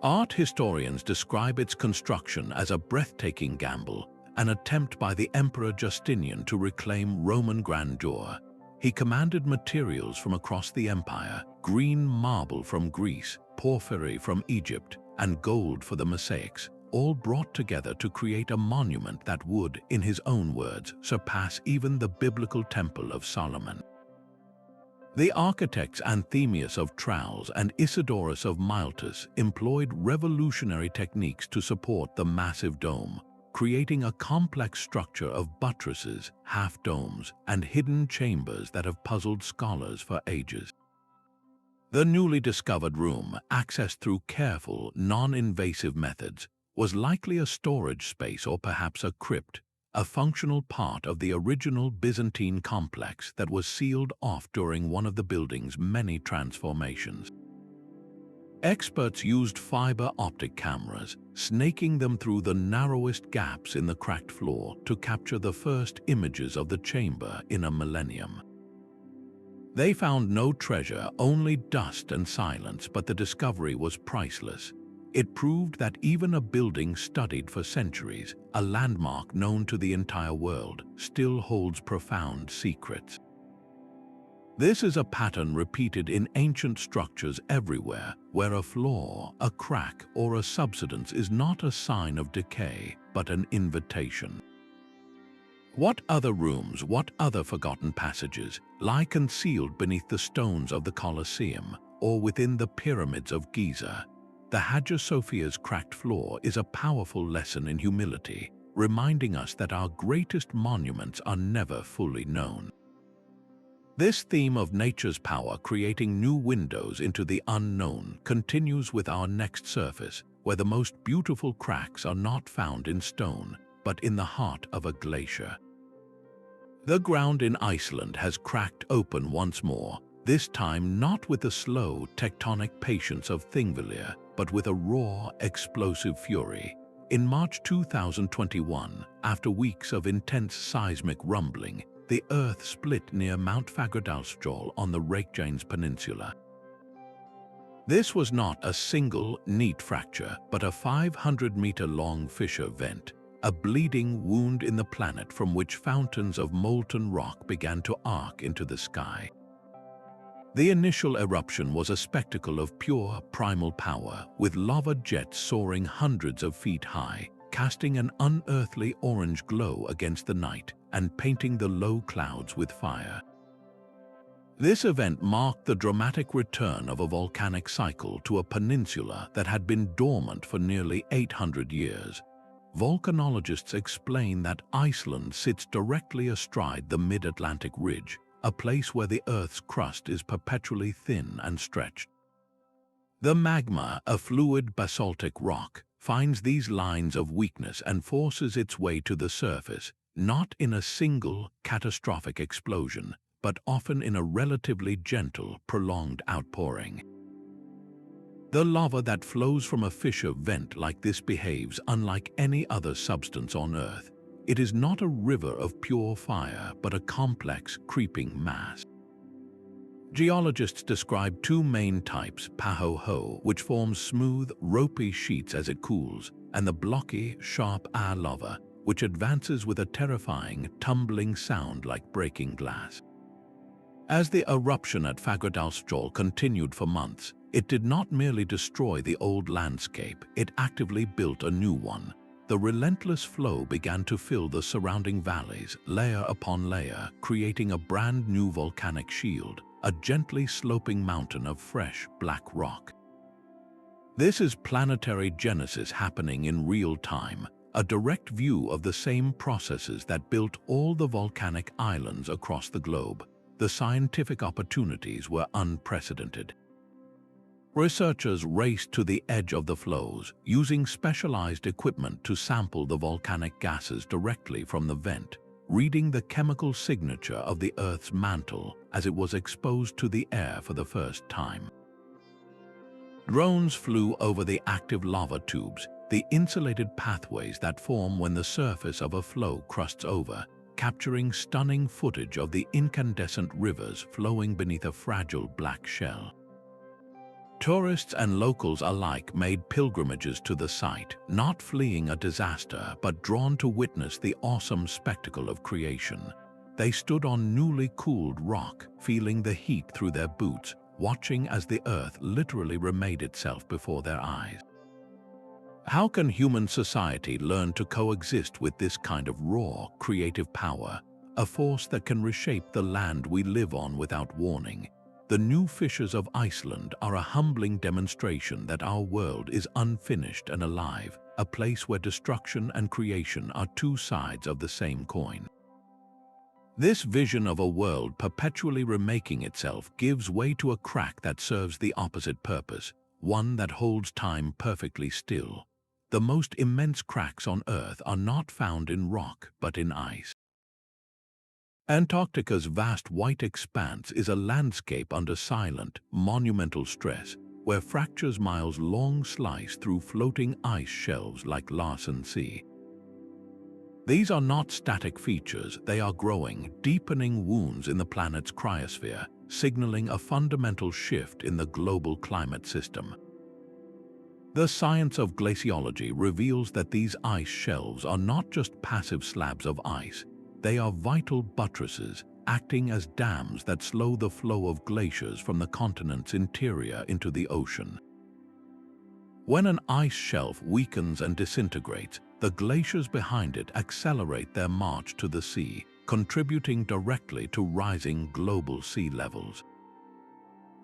Art historians describe its construction as a breathtaking gamble, an attempt by the Emperor Justinian to reclaim Roman grandeur. He commanded materials from across the empire, green marble from Greece, porphyry from Egypt, and gold for the mosaics, all brought together to create a monument that would, in his own words, surpass even the biblical Temple of Solomon. The architects Anthemius of Tralles and Isidorus of Miletus employed revolutionary techniques to support the massive dome, creating a complex structure of buttresses, half-domes, and hidden chambers that have puzzled scholars for ages. The newly discovered room, accessed through careful, non-invasive methods, was likely a storage space or perhaps a crypt, a functional part of the original Byzantine complex that was sealed off during one of the building's many transformations. Experts used fiber optic cameras, snaking them through the narrowest gaps in the cracked floor to capture the first images of the chamber in a millennium. They found no treasure, only dust and silence, but the discovery was priceless. It proved that even a building studied for centuries, a landmark known to the entire world, still holds profound secrets. This is a pattern repeated in ancient structures everywhere, where a flaw, a crack, or a subsidence is not a sign of decay, but an invitation. What other rooms, what other forgotten passages lie concealed beneath the stones of the Colosseum or within the pyramids of Giza? The Hagia Sophia's cracked floor is a powerful lesson in humility, reminding us that our greatest monuments are never fully known. This theme of nature's power creating new windows into the unknown continues with our next surface, where the most beautiful cracks are not found in stone, but in the heart of a glacier. The ground in Iceland has cracked open once more, this time not with the slow, tectonic patience of Thingvellir, but with a raw, explosive fury. In March 2021, after weeks of intense seismic rumbling, the Earth split near Mount Fagradalsfjall on the Reykjanes Peninsula. This was not a single, neat fracture, but a 500-meter-long fissure vent, a bleeding wound in the planet from which fountains of molten rock began to arc into the sky. The initial eruption was a spectacle of pure, primal power, with lava jets soaring hundreds of feet high, casting an unearthly orange glow against the night and painting the low clouds with fire. This event marked the dramatic return of a volcanic cycle to a peninsula that had been dormant for nearly 800 years. Volcanologists explain that Iceland sits directly astride the mid-Atlantic ridge, a place where the Earth's crust is perpetually thin and stretched. The magma, a fluid basaltic rock, finds these lines of weakness and forces its way to the surface, not in a single, catastrophic explosion, but often in a relatively gentle, prolonged outpouring. The lava that flows from a fissure vent like this behaves unlike any other substance on Earth. It is not a river of pure fire, but a complex, creeping mass. Geologists describe two main types, paho-ho, which forms smooth, ropey sheets as it cools, and the blocky, sharp lava, which advances with a terrifying, tumbling sound like breaking glass. As the eruption at Fagradalsfjall continued for months, it did not merely destroy the old landscape, it actively built a new one. The relentless flow began to fill the surrounding valleys, layer upon layer, creating a brand new volcanic shield, a gently sloping mountain of fresh, black rock. This is planetary genesis happening in real time, a direct view of the same processes that built all the volcanic islands across the globe. The scientific opportunities were unprecedented. Researchers raced to the edge of the flows, using specialized equipment to sample the volcanic gases directly from the vent, reading the chemical signature of the Earth's mantle as it was exposed to the air for the first time. Drones flew over the active lava tubes, the insulated pathways that form when the surface of a flow crusts over, capturing stunning footage of the incandescent rivers flowing beneath a fragile black shell. Tourists and locals alike made pilgrimages to the site, not fleeing a disaster but drawn to witness the awesome spectacle of creation. They stood on newly cooled rock, feeling the heat through their boots, watching as the Earth literally remade itself before their eyes. How can human society learn to coexist with this kind of raw, creative power, a force that can reshape the land we live on without warning? The new fissures of Iceland are a humbling demonstration that our world is unfinished and alive, a place where destruction and creation are two sides of the same coin. This vision of a world perpetually remaking itself gives way to a crack that serves the opposite purpose, one that holds time perfectly still. The most immense cracks on Earth are not found in rock, but in ice. Antarctica's vast white expanse is a landscape under silent, monumental stress, where fractures miles long slice through floating ice shelves like Larsen C. These are not static features, they are growing, deepening wounds in the planet's cryosphere, signaling a fundamental shift in the global climate system. The science of glaciology reveals that these ice shelves are not just passive slabs of ice. They are vital buttresses, acting as dams that slow the flow of glaciers from the continent's interior into the ocean. When an ice shelf weakens and disintegrates, the glaciers behind it accelerate their march to the sea, contributing directly to rising global sea levels.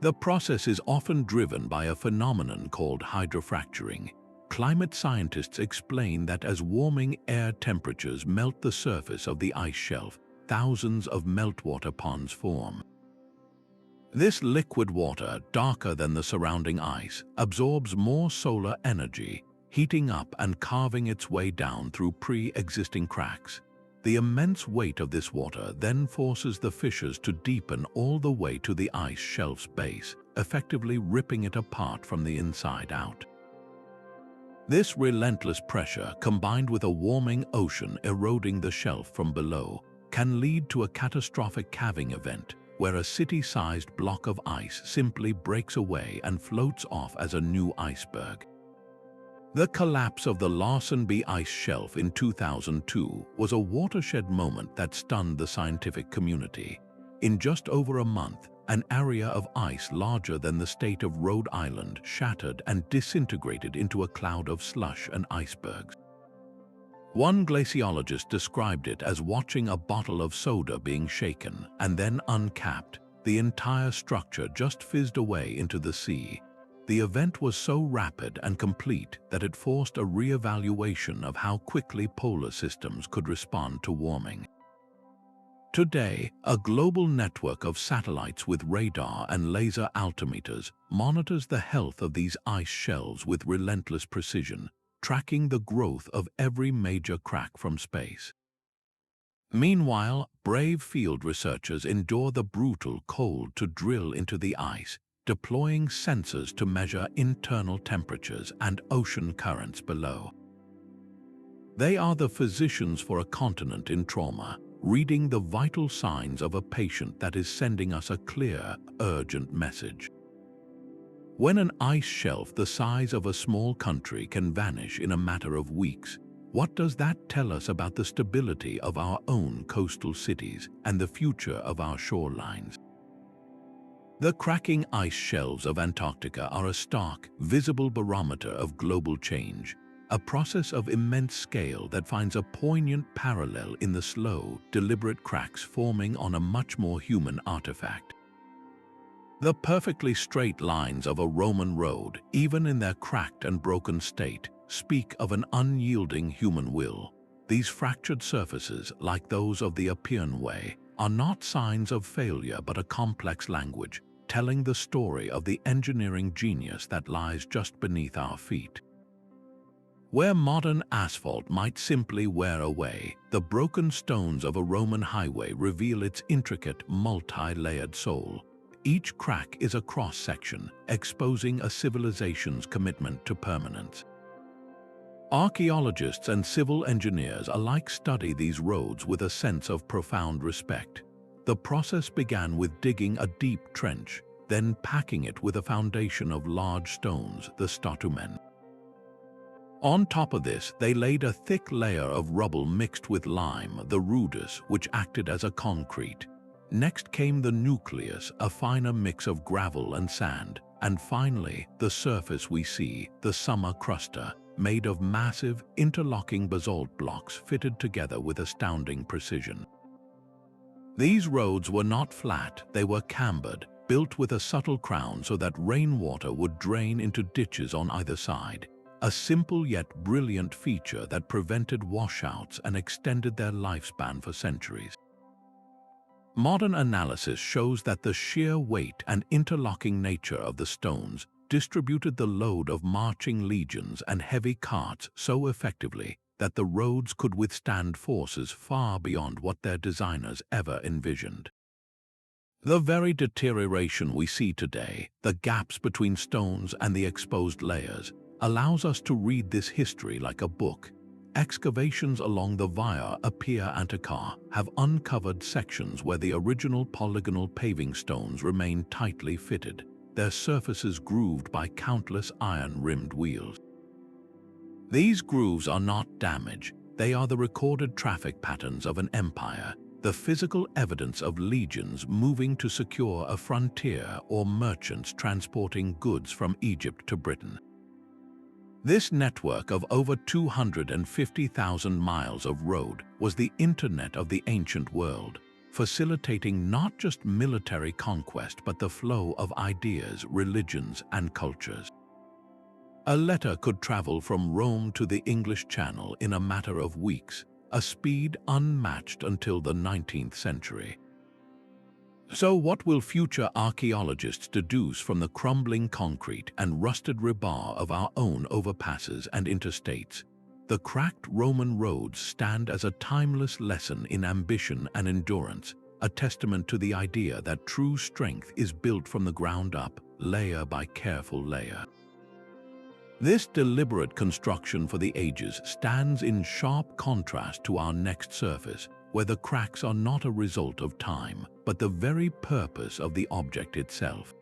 The process is often driven by a phenomenon called hydrofracturing. Climate scientists explain that as warming air temperatures melt the surface of the ice shelf, thousands of meltwater ponds form. This liquid water, darker than the surrounding ice, absorbs more solar energy, heating up and carving its way down through pre-existing cracks. The immense weight of this water then forces the fissures to deepen all the way to the ice shelf's base, effectively ripping it apart from the inside out. This relentless pressure, combined with a warming ocean eroding the shelf from below, can lead to a catastrophic calving event, where a city-sized block of ice simply breaks away and floats off as a new iceberg. The collapse of the Larsen B ice shelf in 2002 was a watershed moment that stunned the scientific community. In just over a month, an area of ice larger than the state of Rhode Island shattered and disintegrated into a cloud of slush and icebergs. One glaciologist described it as watching a bottle of soda being shaken and then uncapped, the entire structure just fizzed away into the sea. The event was so rapid and complete that it forced a re-evaluation of how quickly polar systems could respond to warming. Today, a global network of satellites with radar and laser altimeters monitors the health of these ice shelves with relentless precision, tracking the growth of every major crack from space. Meanwhile, brave field researchers endure the brutal cold to drill into the ice, deploying sensors to measure internal temperatures and ocean currents below. They are the physicians for a continent in trauma, reading the vital signs of a patient that is sending us a clear, urgent message. When an ice shelf the size of a small country can vanish in a matter of weeks, what does that tell us about the stability of our own coastal cities and the future of our shorelines? The cracking ice shelves of Antarctica are a stark, visible barometer of global change, a process of immense scale that finds a poignant parallel in the slow, deliberate cracks forming on a much more human artifact. The perfectly straight lines of a Roman road, even in their cracked and broken state, speak of an unyielding human will. These fractured surfaces, like those of the Appian Way, are not signs of failure but a complex language, telling the story of the engineering genius that lies just beneath our feet. Where modern asphalt might simply wear away, the broken stones of a Roman highway reveal its intricate, multi-layered soul. Each crack is a cross-section, exposing a civilization's commitment to permanence. Archaeologists and civil engineers alike study these roads with a sense of profound respect. The process began with digging a deep trench, then packing it with a foundation of large stones, the statumen. On top of this, they laid a thick layer of rubble mixed with lime, the rudus, which acted as a concrete. Next came the nucleus, a finer mix of gravel and sand, and finally, the surface we see, the summa crusta, made of massive, interlocking basalt blocks fitted together with astounding precision. These roads were not flat, they were cambered, built with a subtle crown so that rainwater would drain into ditches on either side. A simple yet brilliant feature that prevented washouts and extended their lifespan for centuries. Modern analysis shows that the sheer weight and interlocking nature of the stones distributed the load of marching legions and heavy carts so effectively that the roads could withstand forces far beyond what their designers ever envisioned. The very deterioration we see today, the gaps between stones and the exposed layers, allows us to read this history like a book. Excavations along the Via Appia Antiquae have uncovered sections where the original polygonal paving stones remain tightly fitted, their surfaces grooved by countless iron-rimmed wheels. These grooves are not damage, they are the recorded traffic patterns of an empire, the physical evidence of legions moving to secure a frontier or merchants transporting goods from Egypt to Britain. This network of over 250,000 miles of road was the internet of the ancient world, facilitating not just military conquest but the flow of ideas, religions, and cultures. A letter could travel from Rome to the English Channel in a matter of weeks, a speed unmatched until the 19th century. So what will future archaeologists deduce from the crumbling concrete and rusted rebar of our own overpasses and interstates? The cracked Roman roads stand as a timeless lesson in ambition and endurance, a testament to the idea that true strength is built from the ground up, layer by careful layer. This deliberate construction for the ages stands in sharp contrast to our next surface, where the cracks are not a result of time, but the very purpose of the object itself.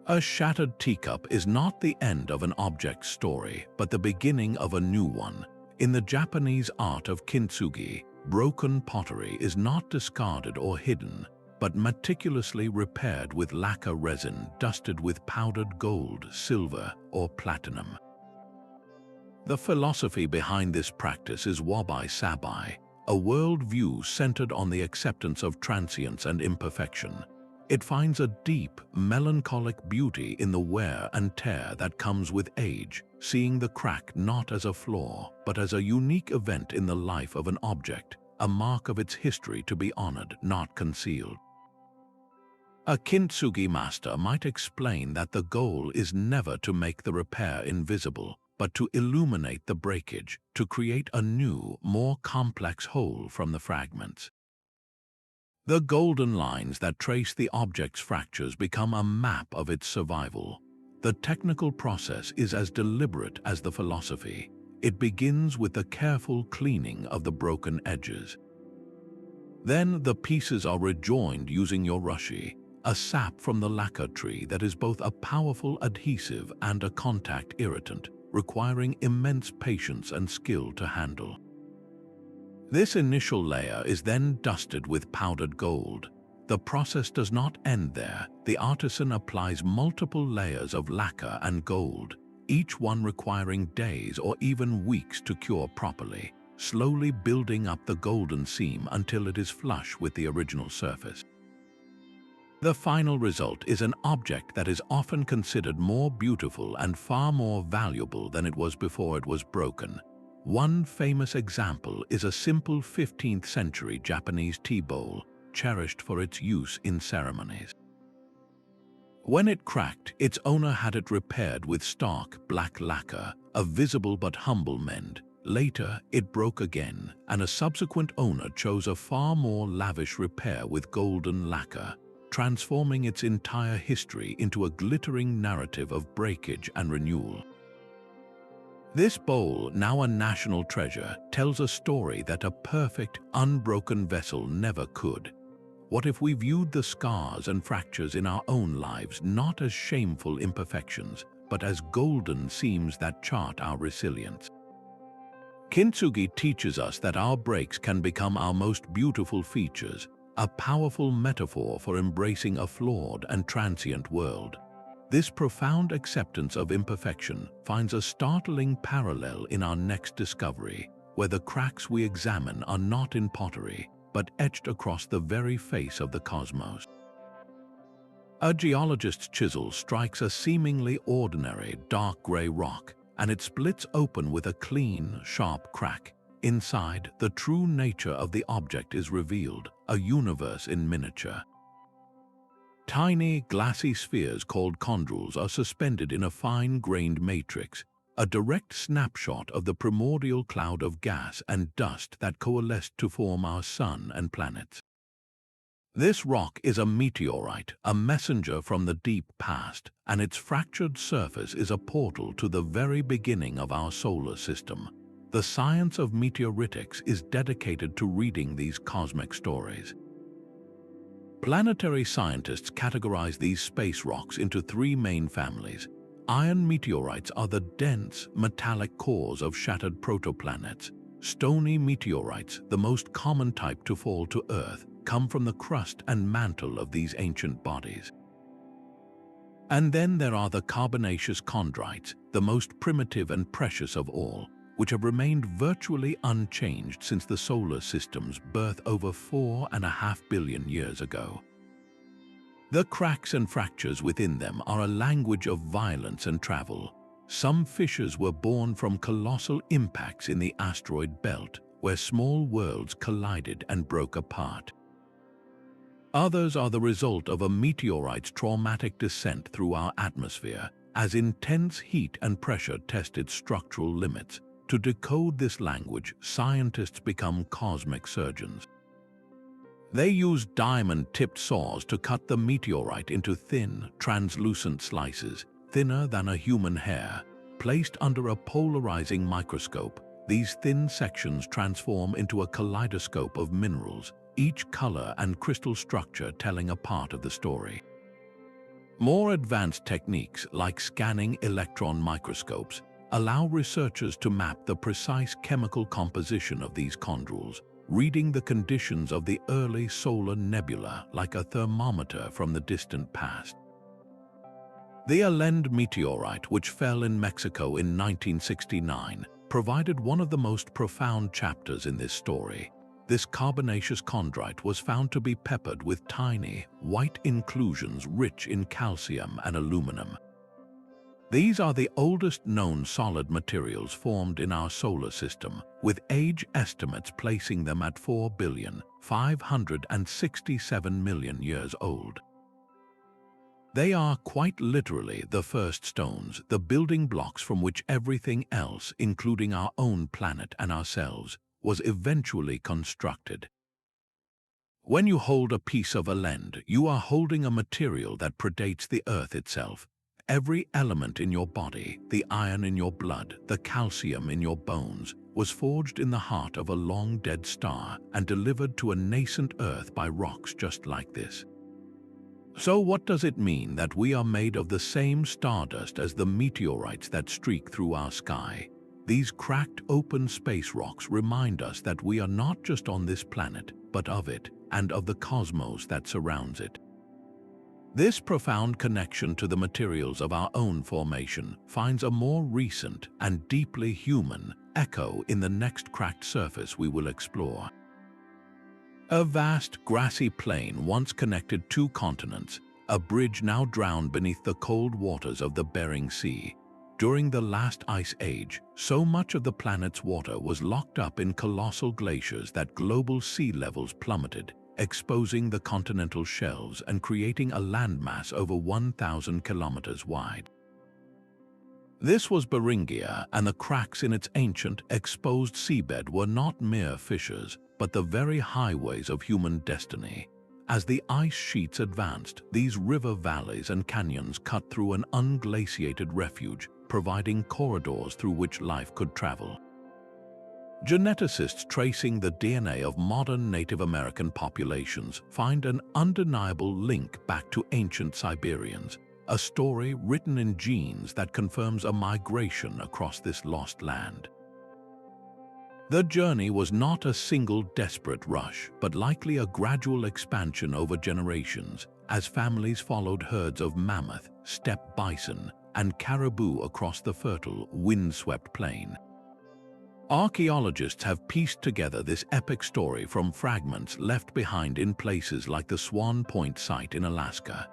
A shattered teacup is not the end of an object's story, but the beginning of a new one. In the Japanese art of kintsugi, broken pottery is not discarded or hidden, but meticulously repaired with lacquer resin dusted with powdered gold, silver, or platinum. The philosophy behind this practice is wabi-sabi, a worldview centered on the acceptance of transience and imperfection. It finds a deep, melancholic beauty in the wear and tear that comes with age, seeing the crack not as a flaw, but as a unique event in the life of an object, a mark of its history to be honored, not concealed. A kintsugi master might explain that the goal is never to make the repair invisible, but to illuminate the breakage, to create a new, more complex whole from the fragments. The golden lines that trace the object's fractures become a map of its survival. The technical process is as deliberate as the philosophy. It begins with the careful cleaning of the broken edges. Then the pieces are rejoined using yoroshi, a sap from the lacquer tree that is both a powerful adhesive and a contact irritant, requiring immense patience and skill to handle. This initial layer is then dusted with powdered gold. The process does not end there. The artisan applies multiple layers of lacquer and gold, each one requiring days or even weeks to cure properly, slowly building up the golden seam until it is flush with the original surface. The final result is an object that is often considered more beautiful and far more valuable than it was before it was broken. One famous example is a simple 15th century Japanese tea bowl, cherished for its use in ceremonies. When it cracked, its owner had it repaired with stark black lacquer, a visible but humble mend. Later, it broke again, and a subsequent owner chose a far more lavish repair with golden lacquer, transforming its entire history into a glittering narrative of breakage and renewal. This bowl, now a national treasure, tells a story that a perfect, unbroken vessel never could. What if we viewed the scars and fractures in our own lives not as shameful imperfections, but as golden seams that chart our resilience? Kintsugi teaches us that our breaks can become our most beautiful features, a powerful metaphor for embracing a flawed and transient world. This profound acceptance of imperfection finds a startling parallel in our next discovery, where the cracks we examine are not in pottery, but etched across the very face of the cosmos. A geologist's chisel strikes a seemingly ordinary dark gray rock, and it splits open with a clean, sharp crack. Inside, the true nature of the object is revealed, a universe in miniature. Tiny, glassy spheres called chondrules are suspended in a fine-grained matrix, a direct snapshot of the primordial cloud of gas and dust that coalesced to form our sun and planets. This rock is a meteorite, a messenger from the deep past, and its fractured surface is a portal to the very beginning of our solar system. The science of meteoritics is dedicated to reading these cosmic stories. Planetary scientists categorize these space rocks into three main families. Iron meteorites are the dense, metallic cores of shattered protoplanets. Stony meteorites, the most common type to fall to Earth, come from the crust and mantle of these ancient bodies. And then there are the carbonaceous chondrites, the most primitive and precious of all, which have remained virtually unchanged since the solar system's birth over 4.5 billion years ago. The cracks and fractures within them are a language of violence and travel. Some fissures were born from colossal impacts in the asteroid belt, where small worlds collided and broke apart. Others are the result of a meteorite's traumatic descent through our atmosphere, as intense heat and pressure tested structural limits. To decode this language, scientists become cosmic surgeons. They use diamond-tipped saws to cut the meteorite into thin, translucent slices, thinner than a human hair. Placed under a polarizing microscope, these thin sections transform into a kaleidoscope of minerals, each color and crystal structure telling a part of the story. More advanced techniques, like scanning electron microscopes, allow researchers to map the precise chemical composition of these chondrules, reading the conditions of the early solar nebula like a thermometer from the distant past. The Allende meteorite, which fell in Mexico in 1969, provided one of the most profound chapters in this story. this carbonaceous chondrite was found to be peppered with tiny, white inclusions rich in calcium and aluminum. These are the oldest known solid materials formed in our solar system, with age estimates placing them at 4,567,000,000 years old. They are quite literally the first stones, the building blocks from which everything else, including our own planet and ourselves, was eventually constructed. When you hold a piece of land, you are holding a material that predates the Earth itself. Every element in your body, the iron in your blood, the calcium in your bones, was forged in the heart of a long-dead star and delivered to a nascent Earth by rocks just like this. So what does it mean that we are made of the same stardust as the meteorites that streak through our sky? These cracked open space rocks remind us that we are not just on this planet, but of it, and of the cosmos that surrounds it. This profound connection to the materials of our own formation finds a more recent and deeply human echo in the next cracked surface we will explore. A vast grassy plain once connected two continents, a bridge now drowned beneath the cold waters of the Bering Sea. During the last ice age, so much of the planet's water was locked up in colossal glaciers that global sea levels plummeted, exposing the continental shelves and creating a landmass over 1,000 kilometers wide. This was Beringia, and the cracks in its ancient, exposed seabed were not mere fissures, but the very highways of human destiny. As the ice sheets advanced, these river valleys and canyons cut through an unglaciated refuge, providing corridors through which life could travel. Geneticists tracing the DNA of modern Native American populations find an undeniable link back to ancient Siberians, a story written in genes that confirms a migration across this lost land. The journey was not a single desperate rush, but likely a gradual expansion over generations, as families followed herds of mammoth, steppe bison, and caribou across the fertile, wind-swept plain. Archaeologists have pieced together this epic story from fragments left behind in places like the Swan Point site in Alaska.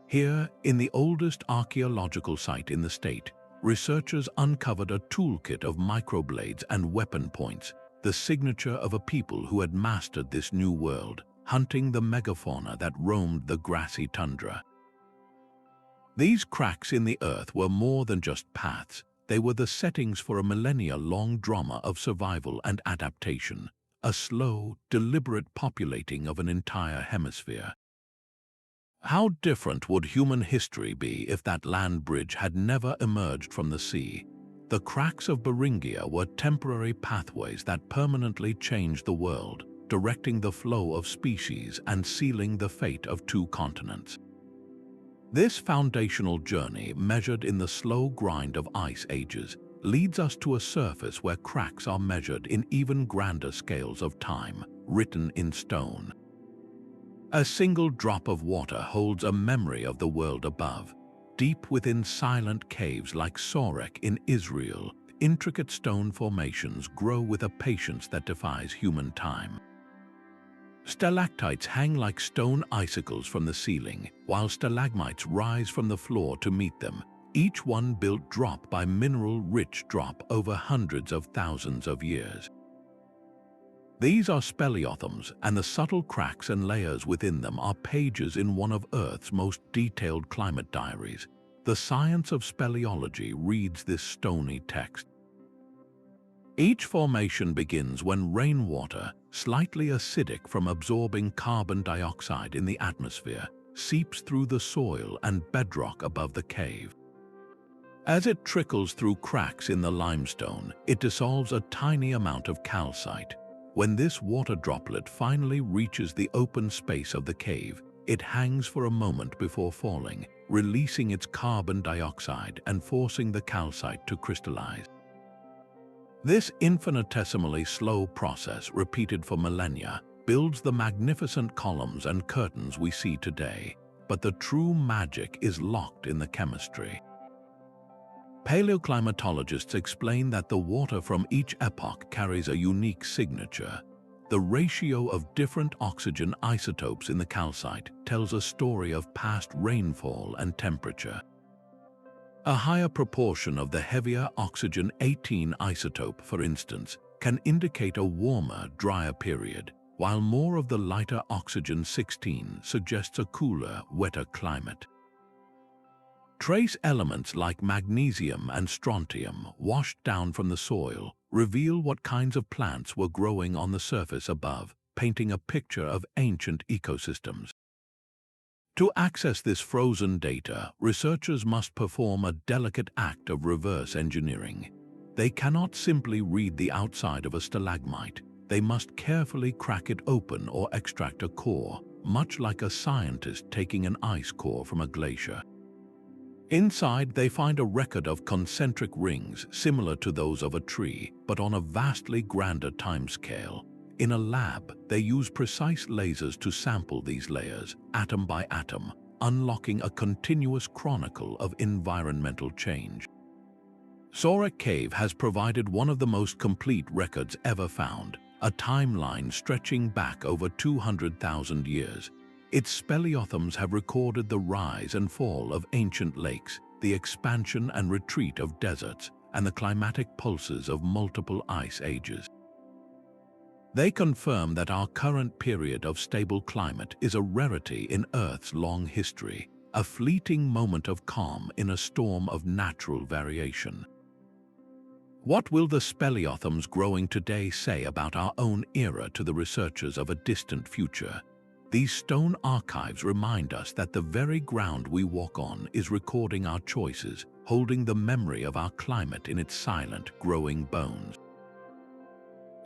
Here, in the oldest archaeological site in the state, researchers uncovered a toolkit of microblades and weapon points, the signature of a people who had mastered this new world, hunting the megafauna that roamed the grassy tundra. These cracks in the earth were more than just paths. They were the settings for a millennia-long drama of survival and adaptation, a slow, deliberate populating of an entire hemisphere. How different would human history be if that land bridge had never emerged from the sea? The cracks of Beringia were temporary pathways that permanently changed the world, directing the flow of species and sealing the fate of two continents. This foundational journey, measured in the slow grind of ice ages, leads us to a surface where cracks are measured in even grander scales of time, written in stone. A single drop of water holds a memory of the world above. Deep within silent caves like Sorek in Israel, intricate stone formations grow with a patience that defies human time. Stalactites hang like stone icicles from the ceiling, while stalagmites rise from the floor to meet them, each one built drop by mineral-rich drop over hundreds of thousands of years. These are speleothems, and the subtle cracks and layers within them are pages in one of Earth's most detailed climate diaries. The science of speleology reads this stony text. Each formation begins when rainwater, slightly acidic from absorbing carbon dioxide in the atmosphere, seeps through the soil and bedrock above the cave. As it trickles through cracks in the limestone, it dissolves a tiny amount of calcite. When this water droplet finally reaches the open space of the cave, it hangs for a moment before falling, releasing its carbon dioxide and forcing the calcite to crystallize. This infinitesimally slow process, repeated for millennia, builds the magnificent columns and curtains we see today, but the true magic is locked in the chemistry. Paleoclimatologists explain that the water from each epoch carries a unique signature. The ratio of different oxygen isotopes in the calcite tells a story of past rainfall and temperature. A higher proportion of the heavier oxygen 18 isotope, for instance, can indicate a warmer, drier period, while more of the lighter oxygen 16 suggests a cooler, wetter climate. Trace elements like magnesium and strontium washed down from the soil reveal what kinds of plants were growing on the surface above, painting a picture of ancient ecosystems. To access this frozen data, researchers must perform a delicate act of reverse engineering. They cannot simply read the outside of a stalagmite. They must carefully crack it open or extract a core, much like a scientist taking an ice core from a glacier. Inside, they find a record of concentric rings similar to those of a tree, but on a vastly grander timescale. In a lab, they use precise lasers to sample these layers, atom by atom, unlocking a continuous chronicle of environmental change. Lascaux Cave has provided one of the most complete records ever found, a timeline stretching back over 200,000 years. Its speleothems have recorded the rise and fall of ancient lakes, the expansion and retreat of deserts, and the climatic pulses of multiple ice ages. They confirm that our current period of stable climate is a rarity in Earth's long history, a fleeting moment of calm in a storm of natural variation. What will the speleothems growing today say about our own era to the researchers of a distant future? These stone archives remind us that the very ground we walk on is recording our choices, holding the memory of our climate in its silent, growing bones.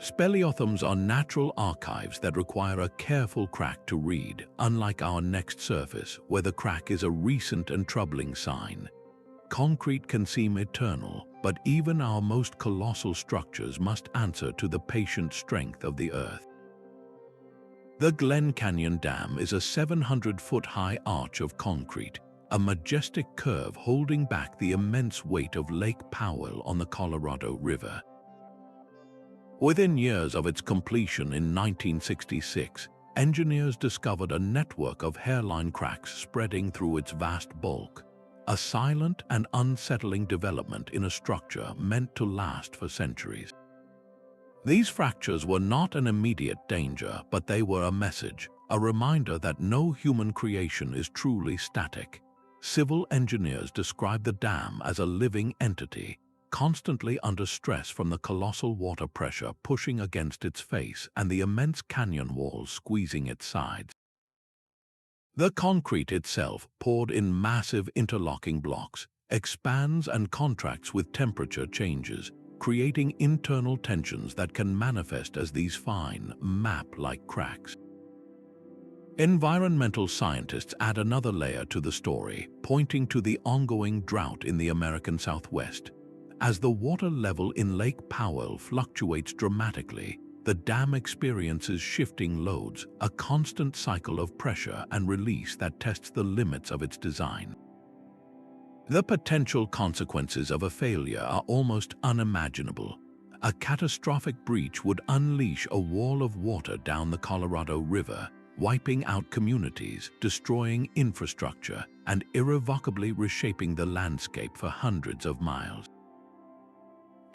Speleothems are natural archives that require a careful crack to read, unlike our next surface, where the crack is a recent and troubling sign. Concrete can seem eternal, but even our most colossal structures must answer to the patient strength of the Earth. The Glen Canyon Dam is a 700-foot-high arch of concrete, a majestic curve holding back the immense weight of Lake Powell on the Colorado River. Within years of its completion in 1966, engineers discovered a network of hairline cracks spreading through its vast bulk, a silent and unsettling development in a structure meant to last for centuries. These fractures were not an immediate danger, but they were a message, a reminder that no human creation is truly static. Civil engineers describe the dam as a living entity, constantly under stress from the colossal water pressure pushing against its face and the immense canyon walls squeezing its sides. The concrete itself, poured in massive interlocking blocks, expands and contracts with temperature changes, creating internal tensions that can manifest as these fine, map-like cracks. Environmental scientists add another layer to the story, pointing to the ongoing drought in the American Southwest. As the water level in Lake Powell fluctuates dramatically, the dam experiences shifting loads, a constant cycle of pressure and release that tests the limits of its design. The potential consequences of a failure are almost unimaginable. A catastrophic breach would unleash a wall of water down the Colorado River, wiping out communities, destroying infrastructure, and irrevocably reshaping the landscape for hundreds of miles.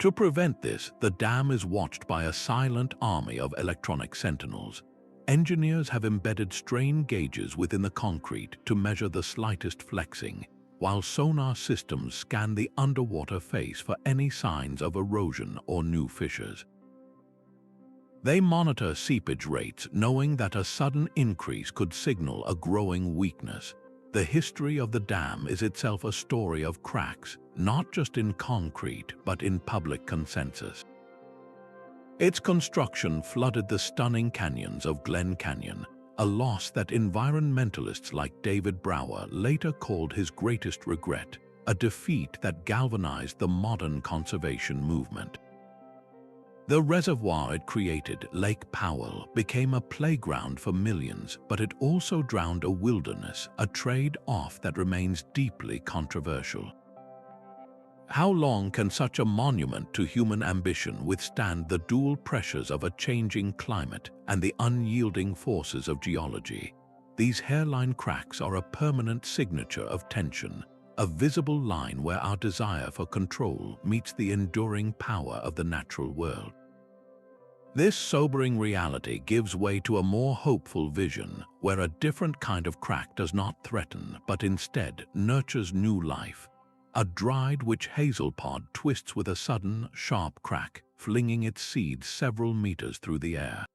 To prevent this, the dam is watched by a silent army of electronic sentinels. Engineers have embedded strain gauges within the concrete to measure the slightest flexing, while sonar systems scan the underwater face for any signs of erosion or new fissures. They monitor seepage rates, knowing that a sudden increase could signal a growing weakness. The history of the dam is itself a story of cracks, not just in concrete, but in public consensus. Its construction flooded the stunning canyons of Glen Canyon, a loss that environmentalists like David Brower later called his greatest regret, a defeat that galvanized the modern conservation movement. The reservoir it created, Lake Powell, became a playground for millions, but it also drowned a wilderness, a trade-off that remains deeply controversial. How long can such a monument to human ambition withstand the dual pressures of a changing climate and the unyielding forces of geology? These hairline cracks are a permanent signature of tension, a visible line where our desire for control meets the enduring power of the natural world. This sobering reality gives way to a more hopeful vision, where a different kind of crack does not threaten but instead nurtures new life. A dried witch hazel pod twists with a sudden, sharp crack, flinging its seeds several meters through the air.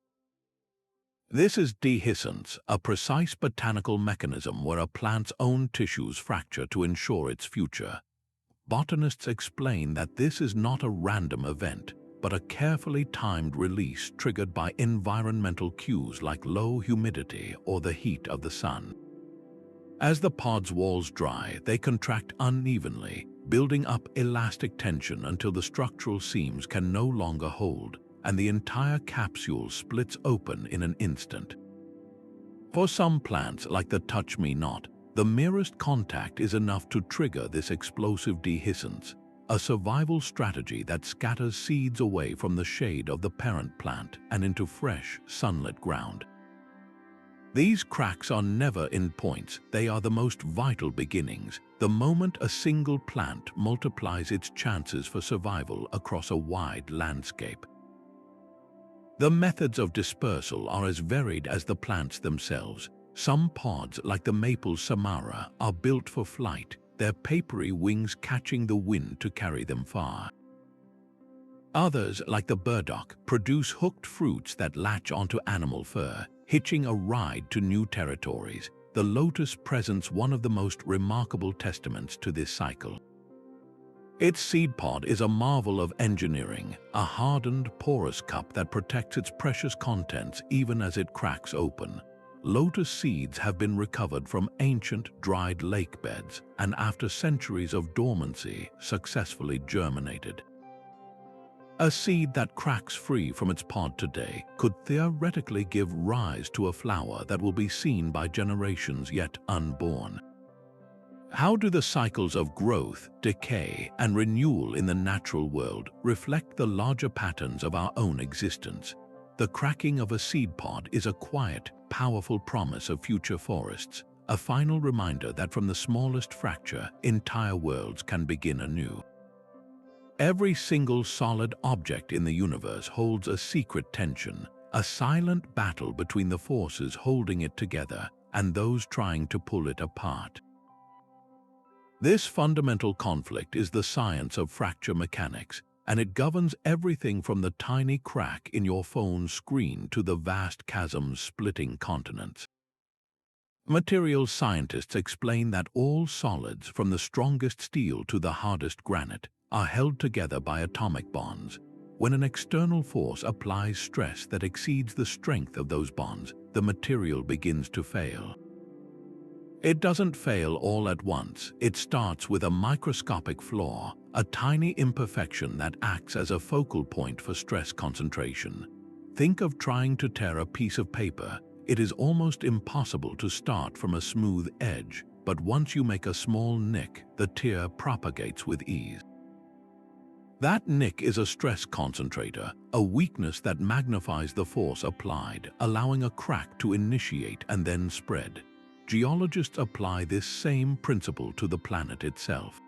This is dehiscence, a precise botanical mechanism where a plant's own tissues fracture to ensure its future. Botanists explain that this is not a random event, but a carefully timed release triggered by environmental cues like low humidity or the heat of the sun. As the pod's walls dry, they contract unevenly, building up elastic tension until the structural seams can no longer hold, and the entire capsule splits open in an instant. For some plants, like the touch-me-not, the merest contact is enough to trigger this explosive dehiscence, a survival strategy that scatters seeds away from the shade of the parent plant and into fresh, sunlit ground. These cracks are never endpoints, they are the most vital beginnings, the moment a single plant multiplies its chances for survival across a wide landscape. The methods of dispersal are as varied as the plants themselves. Some pods, like the maple samara, are built for flight, their papery wings catching the wind to carry them far. Others, like the burdock, produce hooked fruits that latch onto animal fur, hitching a ride to new territories. The lotus presents one of the most remarkable testaments to this cycle. Its seed pod is a marvel of engineering, a hardened, porous cup that protects its precious contents even as it cracks open. Lotus seeds have been recovered from ancient, dried lake beds and, after centuries of dormancy, successfully germinated. A seed that cracks free from its pod today could theoretically give rise to a flower that will be seen by generations yet unborn. How do the cycles of growth, decay, and renewal in the natural world reflect the larger patterns of our own existence? The cracking of a seed pod is a quiet, powerful promise of future forests, a final reminder that from the smallest fracture, entire worlds can begin anew. Every single solid object in the universe holds a secret tension, a silent battle between the forces holding it together and those trying to pull it apart. This fundamental conflict is the science of fracture mechanics, and it governs everything from the tiny crack in your phone's screen to the vast chasms splitting continents. Materials scientists explain that all solids, from the strongest steel to the hardest granite, are held together by atomic bonds. When an external force applies stress that exceeds the strength of those bonds, the material begins to fail. It doesn't fail all at once. It starts with a microscopic flaw, a tiny imperfection that acts as a focal point for stress concentration. Think of trying to tear a piece of paper. It is almost impossible to start from a smooth edge, but once you make a small nick, the tear propagates with ease. That nick is a stress concentrator, a weakness that magnifies the force applied, allowing a crack to initiate and then spread. Geologists apply this same principle to the planet itself.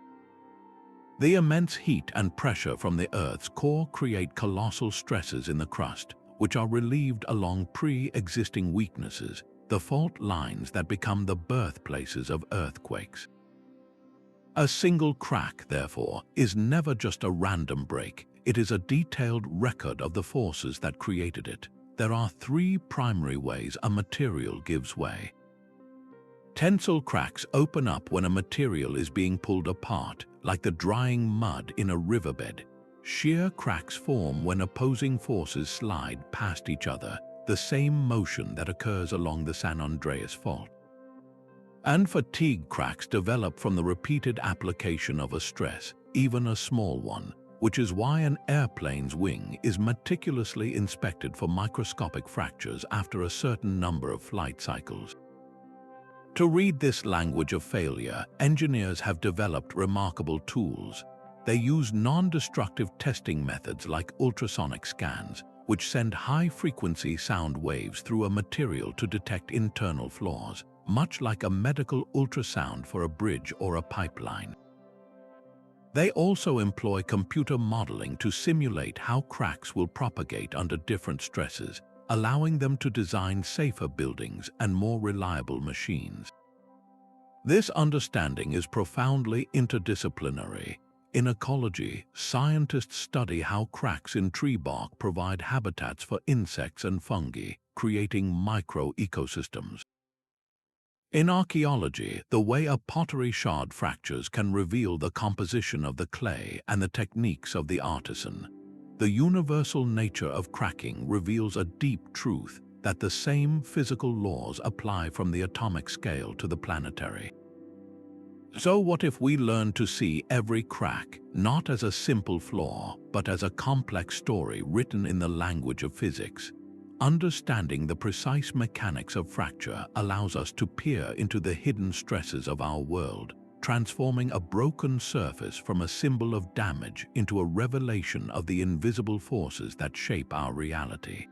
The immense heat and pressure from the Earth's core create colossal stresses in the crust, which are relieved along pre-existing weaknesses, the fault lines that become the birthplaces of earthquakes. A single crack, therefore, is never just a random break. It is a detailed record of the forces that created it. There are three primary ways a material gives way. Tensile cracks open up when a material is being pulled apart, like the drying mud in a riverbed. Shear cracks form when opposing forces slide past each other, the same motion that occurs along the San Andreas Fault. And fatigue cracks develop from the repeated application of a stress, even a small one, which is why an airplane's wing is meticulously inspected for microscopic fractures after a certain number of flight cycles. To read this language of failure, engineers have developed remarkable tools. They use non-destructive testing methods like ultrasonic scans, which send high-frequency sound waves through a material to detect internal flaws, much like a medical ultrasound for a bridge or a pipeline. They also employ computer modeling to simulate how cracks will propagate under different stresses, allowing them to design safer buildings and more reliable machines. This understanding is profoundly interdisciplinary. In ecology, scientists study how cracks in tree bark provide habitats for insects and fungi, creating micro-ecosystems. In archaeology, the way a pottery shard fractures can reveal the composition of the clay and the techniques of the artisan. The universal nature of cracking reveals a deep truth that the same physical laws apply from the atomic scale to the planetary. So what if we learn to see every crack not as a simple flaw, but as a complex story written in the language of physics? Understanding the precise mechanics of fracture allows us to peer into the hidden stresses of our world, transforming a broken surface from a symbol of damage into a revelation of the invisible forces that shape our reality.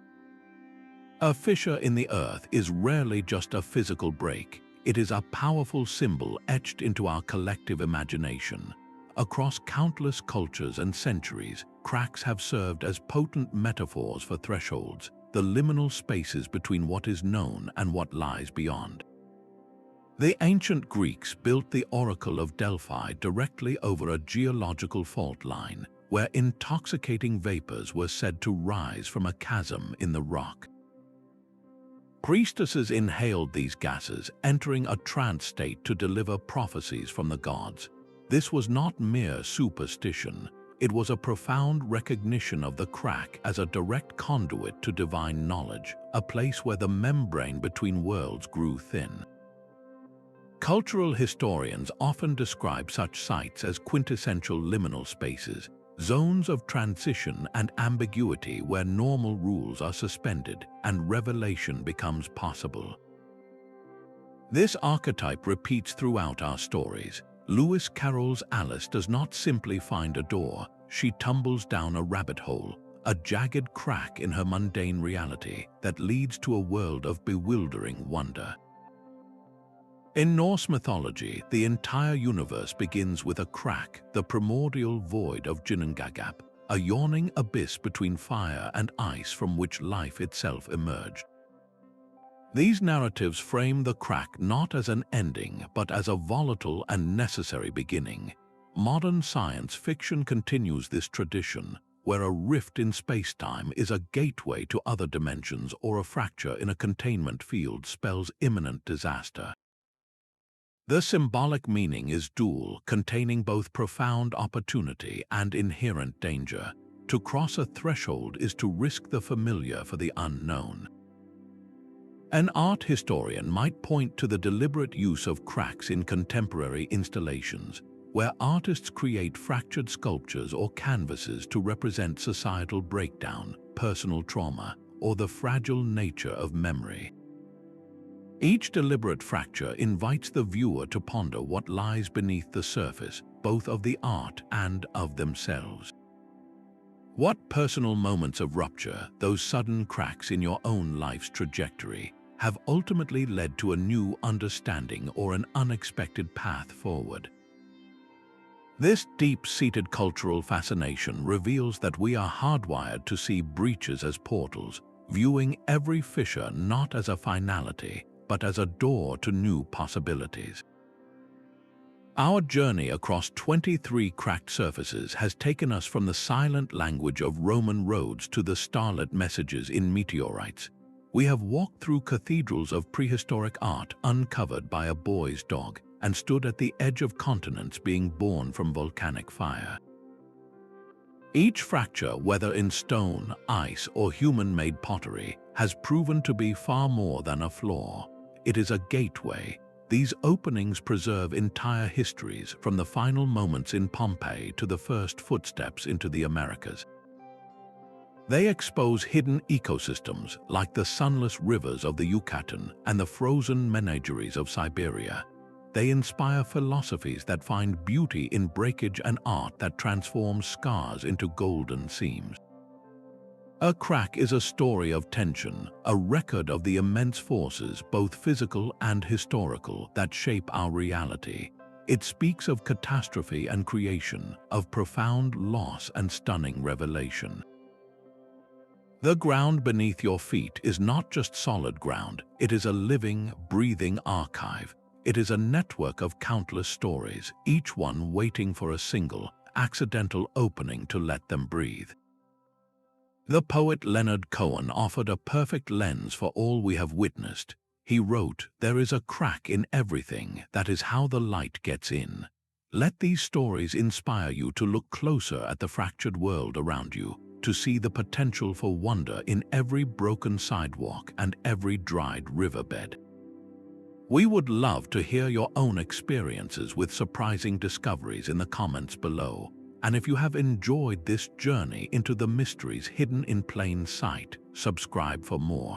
A fissure in the earth is rarely just a physical break. It is a powerful symbol etched into our collective imagination. Across countless cultures and centuries, cracks have served as potent metaphors for thresholds, the liminal spaces between what is known and what lies beyond. The ancient Greeks built the Oracle of Delphi directly over a geological fault line, where intoxicating vapors were said to rise from a chasm in the rock. Priestesses inhaled these gases, entering a trance state to deliver prophecies from the gods. This was not mere superstition. It was a profound recognition of the crack as a direct conduit to divine knowledge, a place where the membrane between worlds grew thin. Cultural historians often describe such sites as quintessential liminal spaces, zones of transition and ambiguity where normal rules are suspended and revelation becomes possible. This archetype repeats throughout our stories. Lewis Carroll's Alice does not simply find a door, she tumbles down a rabbit hole, a jagged crack in her mundane reality that leads to a world of bewildering wonder. In Norse mythology, the entire universe begins with a crack, the primordial void of Ginnungagap, a yawning abyss between fire and ice from which life itself emerged. These narratives frame the crack not as an ending, but as a volatile and necessary beginning. Modern science fiction continues this tradition, where a rift in space-time is a gateway to other dimensions or a fracture in a containment field spells imminent disaster. The symbolic meaning is dual, containing both profound opportunity and inherent danger. To cross a threshold is to risk the familiar for the unknown. An art historian might point to the deliberate use of cracks in contemporary installations, where artists create fractured sculptures or canvases to represent societal breakdown, personal trauma, or the fragile nature of memory. Each deliberate fracture invites the viewer to ponder what lies beneath the surface, both of the art and of themselves. What personal moments of rupture, those sudden cracks in your own life's trajectory, have ultimately led to a new understanding or an unexpected path forward? This deep-seated cultural fascination reveals that we are hardwired to see breaches as portals, viewing every fissure not as a finality, but as a door to new possibilities. Our journey across 23 cracked surfaces has taken us from the silent language of Roman roads to the starlit messages in meteorites. We have walked through cathedrals of prehistoric art uncovered by a boy's dog and stood at the edge of continents being born from volcanic fire. Each fracture, whether in stone, ice, or human-made pottery, has proven to be far more than a flaw. It is a gateway. These openings preserve entire histories, from the final moments in Pompeii to the first footsteps into the Americas. They expose hidden ecosystems like the sunless rivers of the Yucatan and the frozen menageries of Siberia. They inspire philosophies that find beauty in breakage and art that transforms scars into golden seams. A crack is a story of tension, a record of the immense forces, both physical and historical, that shape our reality. It speaks of catastrophe and creation, of profound loss and stunning revelation. The ground beneath your feet is not just solid ground, it is a living, breathing archive. It is a network of countless stories, each one waiting for a single, accidental opening to let them breathe. The poet Leonard Cohen offered a perfect lens for all we have witnessed. He wrote, "There is a crack in everything, that is how the light gets in." Let these stories inspire you to look closer at the fractured world around you, to see the potential for wonder in every broken sidewalk and every dried riverbed. We would love to hear your own experiences with surprising discoveries in the comments below. And if you have enjoyed this journey into the mysteries hidden in plain sight, subscribe for more.